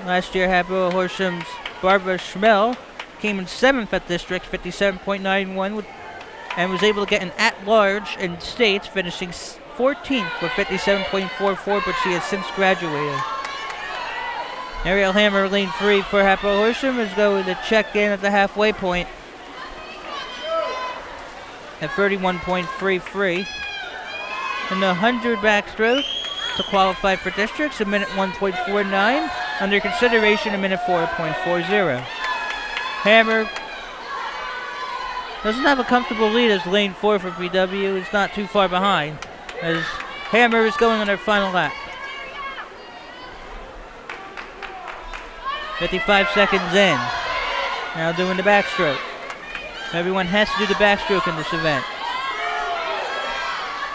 Last year, Hatboro-Horsham's Barbara Schmel came in 7th at districts, 57.91, and was able to get an at-large in states, finishing 14th with 57.44, but she has since graduated. Ariel Hammer, lane 3 for Hatboro-Horsham, is going to check in at the halfway point at 31.33. In the 100 backstroke to qualify for districts, a minute 1.49. Under consideration, a minute 4.40. Hammer doesn't have a comfortable lead as lane 4 for PW. It's not too far behind as Hammer is going on her final lap. 55 seconds in. Now doing the backstroke. Everyone has to do the backstroke in this event.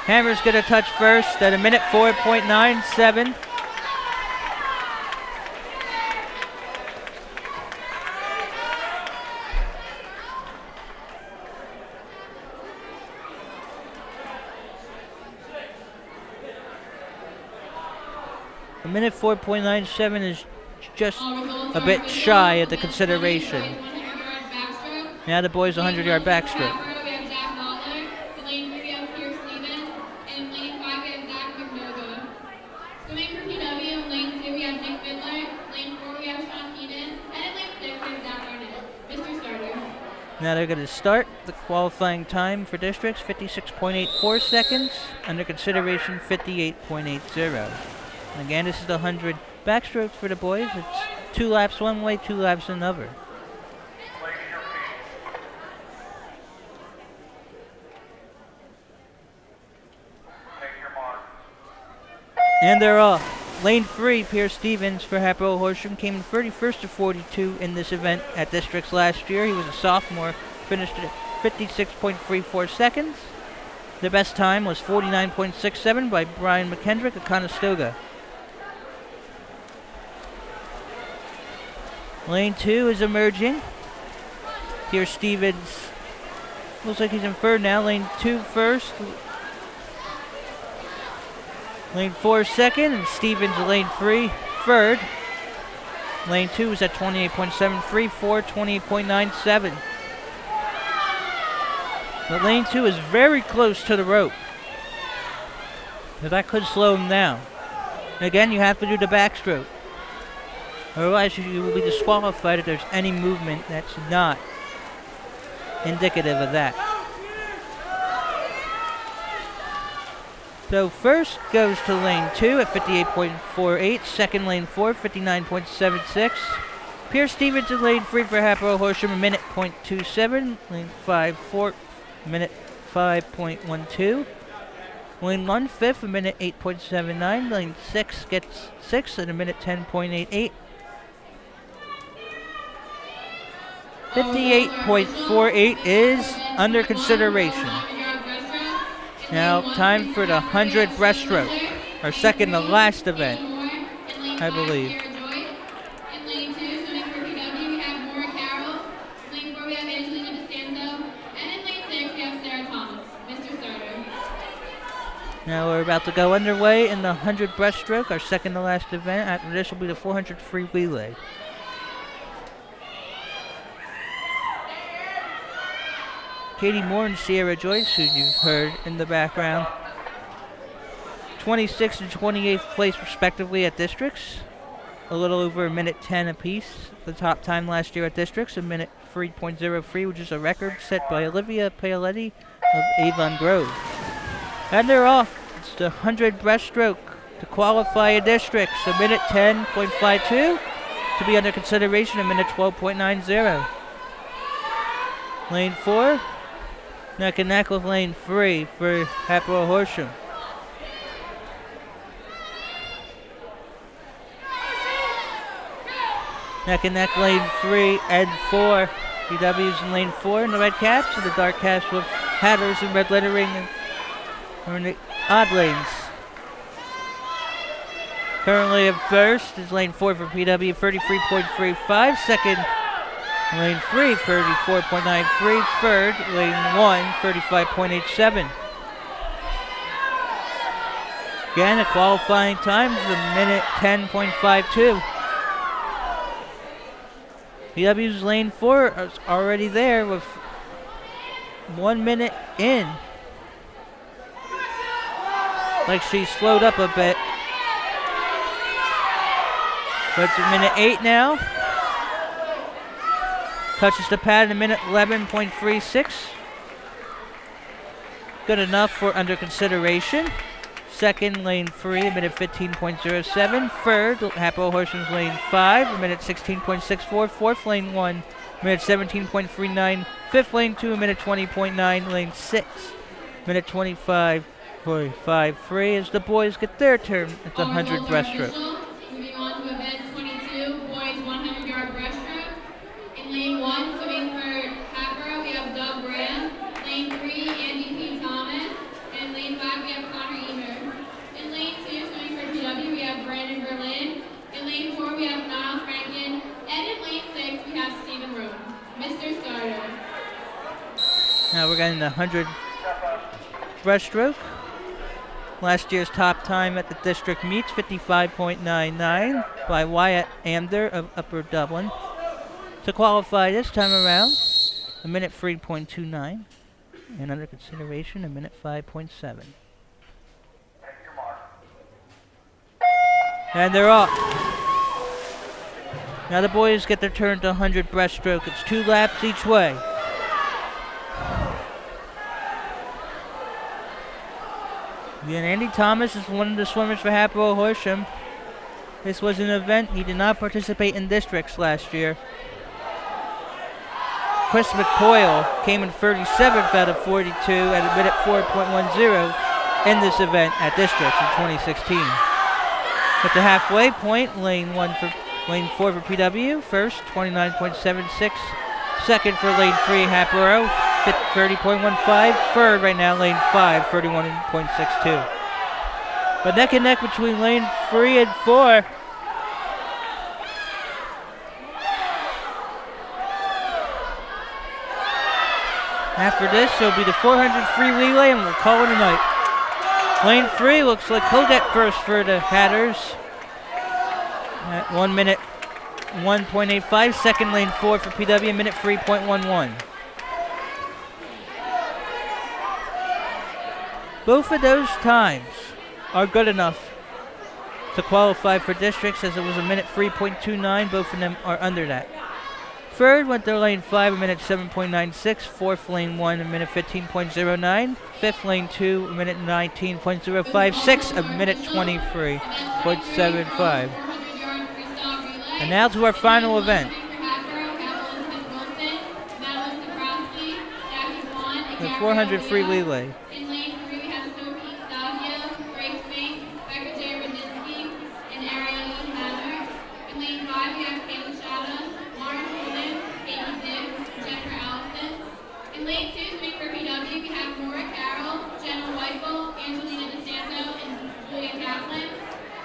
Hammer's going to touch first at a minute 4.97. A minute 4.97 is just a bit shy of the consideration. Now the boys 100-yard backstroke. Now they're going to start the qualifying time for districts, 56.84 seconds. Under consideration, 58.80. And again, this is the 100 backstrokes for the boys. It's 2 laps one way, 2 laps another. Place your feet. Take your mark. And they're off. Lane 3, Pierce Stevens for Hatboro-Horsham, came in 31st to 42 in this event at districts last year. He was a sophomore, finished at 56.34 seconds. The best time was 49.67 by Brian McKendrick of Conestoga. Lane 2 is emerging. Pierce Stevens looks like he's in third now. Lane 2 first. Lane 4 second, and Stevens lane 3 third. Lane 2 is at 28.73, 4 28.97. But lane 2 is very close to the rope. So that could slow him down. Again, you have to do the backstroke. Otherwise, you will be disqualified if there's any movement that's not indicative of that. So first goes to lane 2 at 58.48. Second lane 4, 59.76. Pierce Stevens in lane 3 for Hatboro-Horsham, a minute .27. Lane 5, 4, minute 5.12. Lane 1, 5th, a minute 8.79. Lane 6 gets 6 at a minute 10.88. 58.48 is under consideration. Now, time for the 100 breaststroke, our second to last event, I believe. In lane 2, swimming for PW, we have Maura Carroll. Lane 4, we have Angelina DeSanto. And in lane 6, we have Sarah Thomas. Mr. Starter. Now we're about to go underway in the 100 breaststroke, our second to last event. After this will be the 400 free relay. Katie Moore and Sierra Joyce, who you've heard in the background. 26th and 28th place respectively at districts. A little over a minute 10 apiece. The top time last year at districts, a minute 3.03, which is a record set by Olivia Paoletti of Avon Grove. And they're off. It's the 100 breaststroke to qualify a districts, a minute 10.52. To be under consideration, a minute 12.90. Lane 4. Neck and neck with lane 3 for Hatboro-Horsham. Neck and neck, lane 3 and 4. PW's in lane 4 in the red caps, and the dark caps with Hatters in red lettering are in the odd lanes. Currently at first is lane 4 for PW, 33.35. Second, lane 3, 34.93. Third, lane 1, 35.87. Again, the qualifying time is a minute 10.52. PW's lane 4 is already there with 1 minute in. Like she slowed up a bit. But it's a minute 8 now. Touches the pad in a minute 11.36. Good enough for under consideration. Second, lane 3, a minute 15.07. Third, Hatboro-Horsham's lane 5, a minute 16.64. Fourth, lane 1, a minute 17.39. Fifth, lane 2, a minute 20.9. Lane 6, a minute 25.53 as the boys get their turn at the 100 breaststroke. Moving on to event 22, boys 100-yard breaststroke. In lane 1, swimming for Hatboro, we have Doug Graham. Lane 3, Andy P. Thomas. And in lane 5, we have Connor Emer. In lane 2, swimming for PW, we have Brandon Berlin. In lane 4, we have Niles Rankin. And in lane 6, we have Stephen Rome. Mr. Starter. Now we're getting the 100 breaststroke. Last year's top time at the district meets, 55.99 by Wyatt Amder of Upper Dublin. To qualify this time around, a minute 3.29, and under consideration, a minute 5.7. And they're off. Now the boys get their turn to 100 breaststroke. It's 2 laps each way. Again, Andy Thomas is one of the swimmers for Hatboro-Horsham. This was an event he did not participate in districts last year. Chris McPoyle came in 37th out of 42 at a minute 4.10 in this event at districts in 2016. At the halfway point, lane 4 for PW, first 29.76. Second for lane 3, Hatboro, 30.15. Third right now, lane 5, 31.62. But neck and neck between lane 3 and 4. After this, it'll be the 400 free relay, and we'll call it a night. Lane 3 looks like he'll get first for the Hatters at 1 minute 1.85. Second, lane 4 for PW, a minute 3.11. Both of those times are good enough to qualify for districts, as it was a minute 3.29. Both of them are under that. Third went to lane 5, a minute 7.96. Fourth, lane 1, a minute 15.09. Fifth, lane 2, a minute 19.05. Sixth, a minute 23.75. And now to our final event. The 400 free relay. In lane 3, we have Sophie Stasio, Grace Fink, Becca J. Radinsky, and Ariel E. Hazard. In lane 5, we have Kayla Shada, Lauren Holden, Katie Dick, Jennifer Allison. In lane 2, swimming for PW, we have Maura Carroll, Jenna Whiteful, Angelina DeSanto, and Julia Kaplan.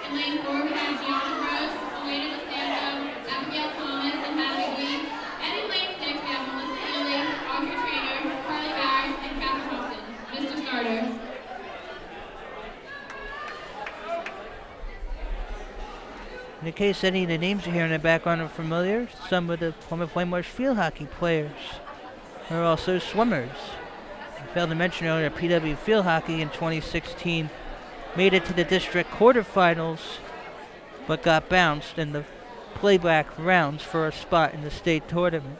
In lane 4, we have Gianna Rose, Elena DeSanto, Abigail Thomas, and Natalie Lee. And in lane 6, we have Melissa Ely, Audrey Trainer, Carly Harris, and Catherine Hudson. Mr. Starter. In case any of the names you hear in the background are familiar, some of the Plymouth Whitemarsh field hockey players are also swimmers. I failed to mention earlier, PW field hockey in 2016 made it to the district quarterfinals, but got bounced in the playback rounds for a spot in the state tournament.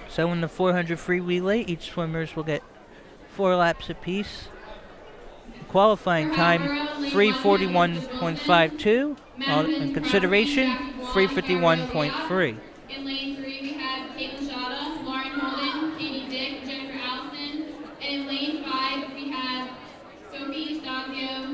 So in the 400 free relay, each swimmers will get 4 laps apiece. Qualifying time 3:41.52. In consideration 3:51.3. In lane 3, we have Caitlin Shada, Lauren Holden, Katie Dick, Jennifer Allison. And in lane 5, we have Sophie Stasio,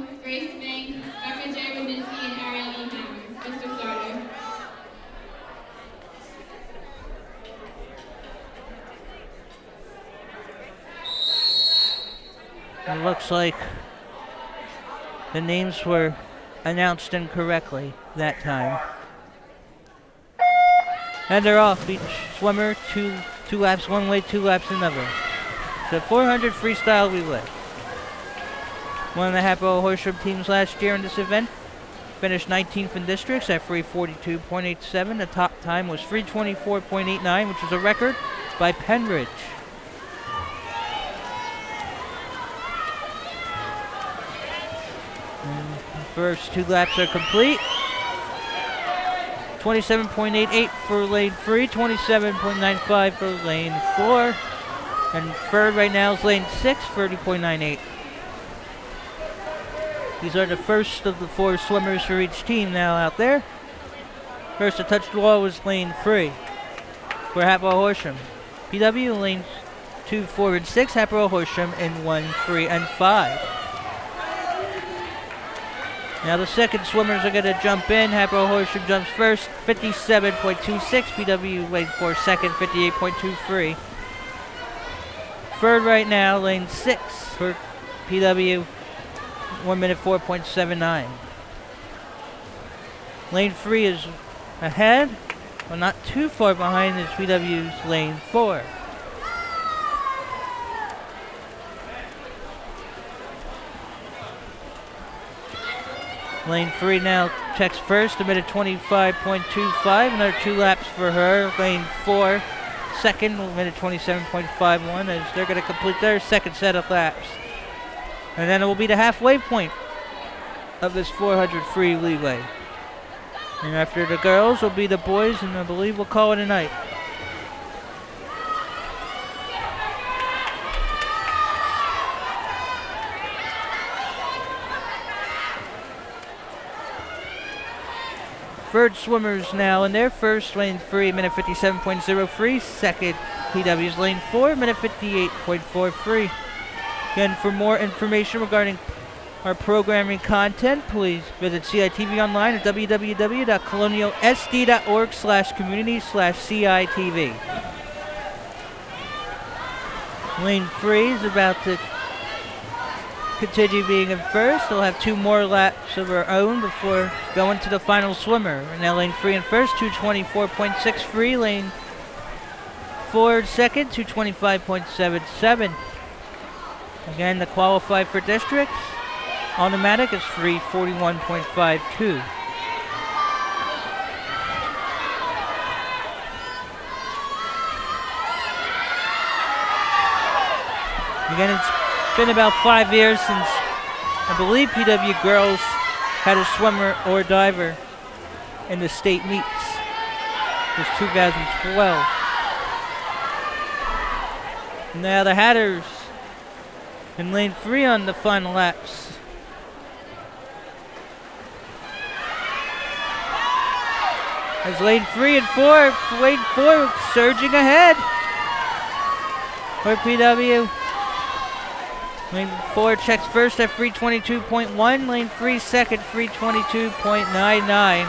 It looks like the names were announced incorrectly that time. And they're off. Each swimmer, two laps one way, 2 laps another. So 400 freestyle relay. One of the Hatboro-Horsham teams last year in this event finished 19th in districts at 3:42.87. The top time was 3:24.89, which is a record by Penridge. And the first 2 laps are complete. 27.88 for lane 3, 27.95 for lane 4. And third right now is lane 6, 30.98. These are the first of the 4 swimmers for each team now out there. First to touch the wall was lane 3 for Hatboro-Horsham. PW lanes 2, 4, and 6. Hatboro-Horsham in 1, 3, and 5. Now the second swimmers are going to jump in. Hatboro-Horsham jumps first, 57.26. PW lane 4 second, 58.23. Third right now, lane 6 for PW. 1 minute 4.79. Lane 3 is ahead, but not too far behind is PW's lane 4. Lane 3 now checks first, 1 minute 25.25. Another 2 laps for her. Lane 4 second, 1 minute 27.51 as they're going to complete their second set of laps. And then it will be the halfway point of this 400 free relay. And after the girls will be the boys, and I believe we'll call it a night. Third swimmers now in their first, lane 3, minute 57.03. Second, PW's lane 4, minute 58.43. Again, for more information regarding our programming content, please visit CITV online at www.colonialsd.org/community/CITV. Lane 3 is about to continue being in first. They'll have 2 more laps of her own before going to the final swimmer. And now lane 3 in first, 224.63. Lane 4 second, 225.77. Again, the qualify for districts automatic is 341.52. Again, it's been about 5 years since I believe PW girls had a swimmer or diver in the state meets. It was 2012. Now the Hatters in lane 3 on the final laps. As lane 3 and 4, lane 4 surging ahead for PW. Lane 4 checks first at 322.1. Lane 3 second, 322.99.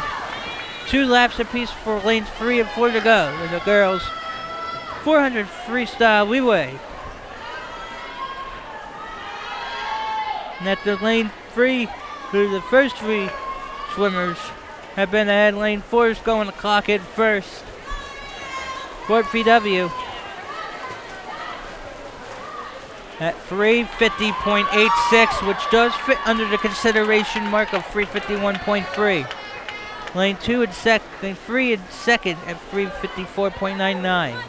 2 laps apiece for lanes 3 and 4 to go. And the girls, 400 freestyle relay. And at the lane 3, through the first 3 swimmers have been ahead. Lane 4 is going to clock in first for PW at 350.86, which does fit under the consideration mark of 351.3. Lane 2 and lane 3 and second at 354.99.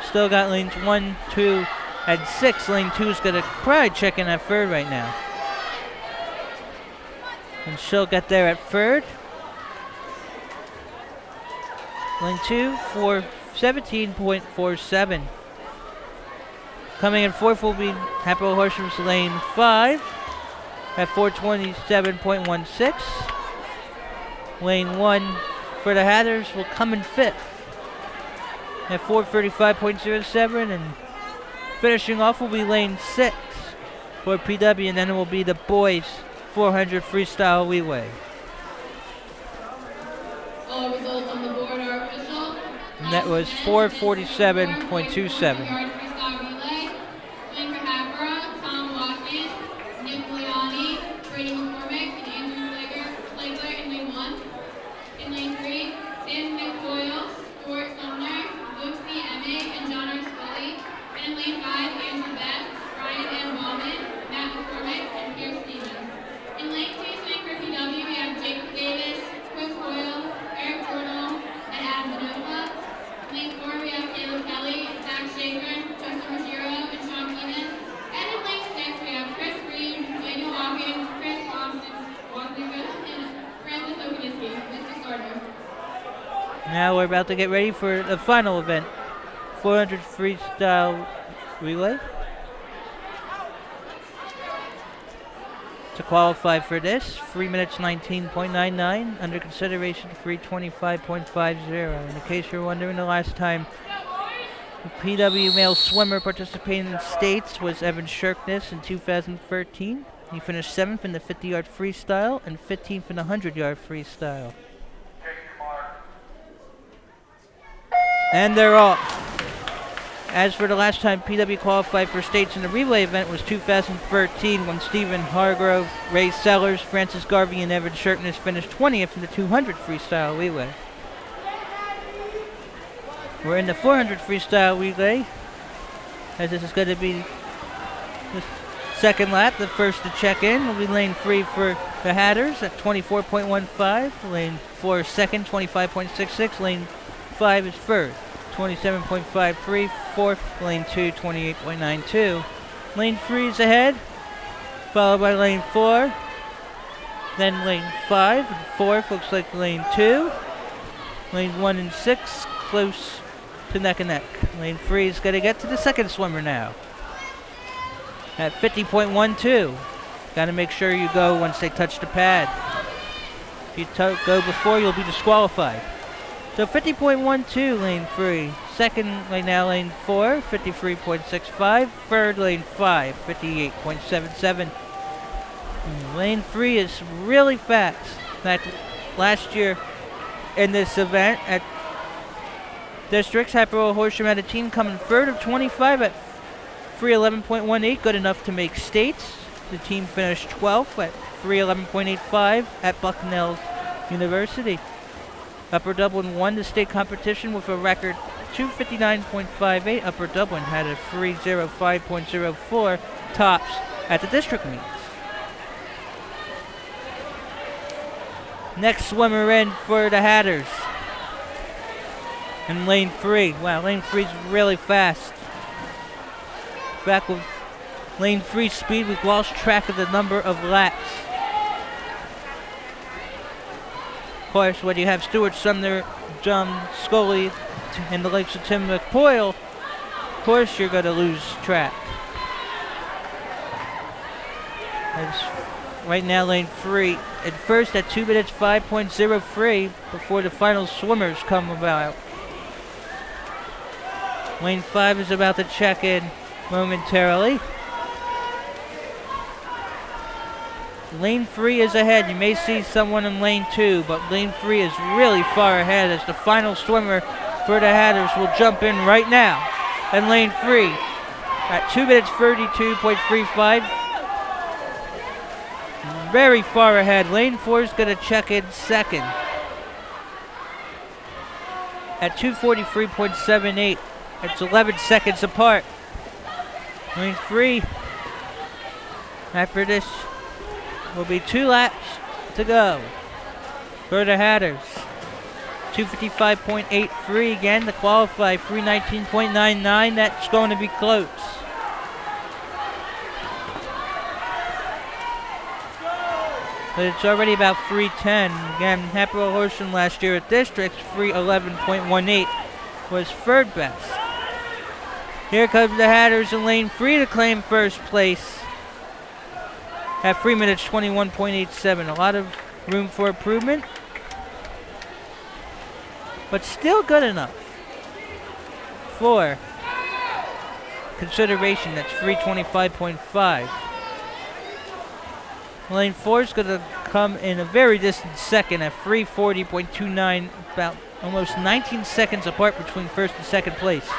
Still got lanes 1, 2, and 6. Lane 2 is going to probably check in at third right now. And she'll get there at third. Lane 2 for 17.47. Coming in fourth will be Hatboro-Horsham's lane 5 at 427.16. Lane 1 for the Hatters will come in fifth at 435.07, and finishing off will be lane 6 for PW, and then it will be the boys 400 freestyle relay. All results on the board are official. That was 4:47.27. Yard Freestyle Relay. Playing for Hatboro, Tom Watkins, Nick Leoni, Brady McCormick, and Andrew Flagler in lane 1. In lane 3, Tim McCoyle, Stuart Sumner, Luke C. Emmett, and John R. Scully. And in lane 5, Andrew Best, Brian M. Ballman, Matt McCormick, and Pierce Stevens. In lane 2, swing for PW, we have Jacob Davis, Chris Hoyle, Eric Jordan, and Adam Manova. In lane 4, we have Caleb Kelly, Zach Schaefer, Justin Ruggiero, and Sean Keenan. And in lane 6, we have Chris Reed, Daniel Hawkins, Chris Thompson, and Francis Okaniski. Mr. Starter. Now we're about to get ready for the final event, 400 freestyle relay. To qualify for this, 3 minutes 19.99, under consideration 3:25.50. In case you're wondering, the last time the PW male swimmer participating in states was Evan Shirkness in 2013. He finished 7th in the 50-yard freestyle and 15th in the 100-yard freestyle. Take your mark. And they're off. As for the last time PW qualified for states in the relay event was 2013, when Stephen Hargrove, Ray Sellers, Francis Garvey, and Evan Shirkness finished 20th in the 200 freestyle relay. We're in the 400 freestyle relay, as this is going to be the second lap. The first to check in will be lane 3 for the Hatters at 24.15. Lane 4 is second, 25.66. Lane 5 is third, 27.53. Fourth, lane 2, 28.92. Lane 3 is ahead, followed by lane 4. Then lane 5 and 4th looks like lane 2. Lane 1 and 6 close to neck and neck. Lane 3 is going to get to the second swimmer now at 50.12. Got to make sure you go once they touch the pad. If you go before, you'll be disqualified. So 50.12, lane 3. Second, right now, lane 4, 53.65. Third, lane 5, 58.77. Lane 3 is really fast. Last year in this event at Districts, Hatboro-Horsham had a team coming third of 25 at 3:11.18, good enough to make states. The team finished 12th at 3:11.85 at Bucknell University. Upper Dublin won the state competition with a record 259.58. Upper Dublin had a 3:05.04 tops at the district meets. Next swimmer in for the Hatters. In lane 3. Wow, lane 3 is really fast. Back with lane 3 speed, we've lost track of the number of laps. Of course, when you have Stuart Sumner, John Scully, and the likes of Tim McCoyle, of course you're going to lose track. As right now, lane 3 at first at 2 minutes 5.03 before the final swimmers come about. Lane 5 is about to check in momentarily. Lane 3 is ahead. You may see someone in lane 2, but lane 3 is really far ahead as the final swimmer for the Hatters will jump in right now. And lane 3 at 2 minutes 32.35. Very far ahead. Lane 4 is going to check in second at 2:43.78. It's 11 seconds apart. Lane 3, after this, will be 2 laps to go for the Hatters. 2:55.83 again to qualify. 3:19.99. That's going to be close. But it's already about 3:10. Again, Hatboro-Horsham last year at Districts, 3:11.18 was third best. Here comes the Hatters in lane 3 to claim first place at 3 minutes 21.87. A lot of room for improvement, but still good enough for consideration. That's 3:25.5. Lane 4 is going to come in a very distant second at 3:40.29, about Almost 19 seconds apart between first and second place.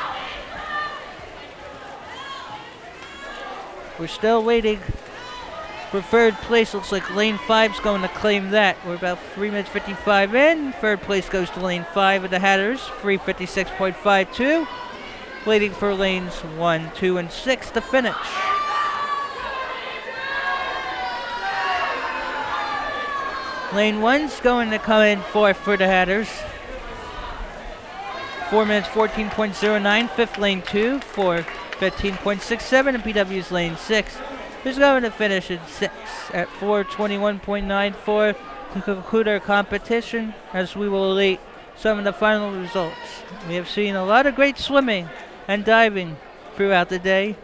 We're still waiting for third place. Looks like lane 5's going to claim that. We're about 3 minutes 55 in. Third place goes to lane 5 of the Hatters, 3:56.52. Waiting for lanes 1, 2, and 6 to finish. Lane 1's going to come in fourth for the Hatters. 4 minutes 14.09. Fifth lane 2 for 15.67, and PW's lane 6 is going to finish in 6 at 4:21.94 to conclude our competition, as we will elate some of the final results. We have seen a lot of great swimming and diving throughout the day.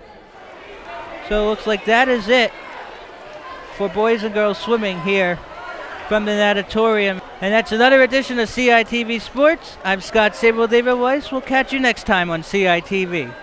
So it looks like that is it for boys and girls swimming here from the natatorium. And that's another edition of CITV Sports. I'm Scott Sable, David Weiss. We'll catch you next time on CITV.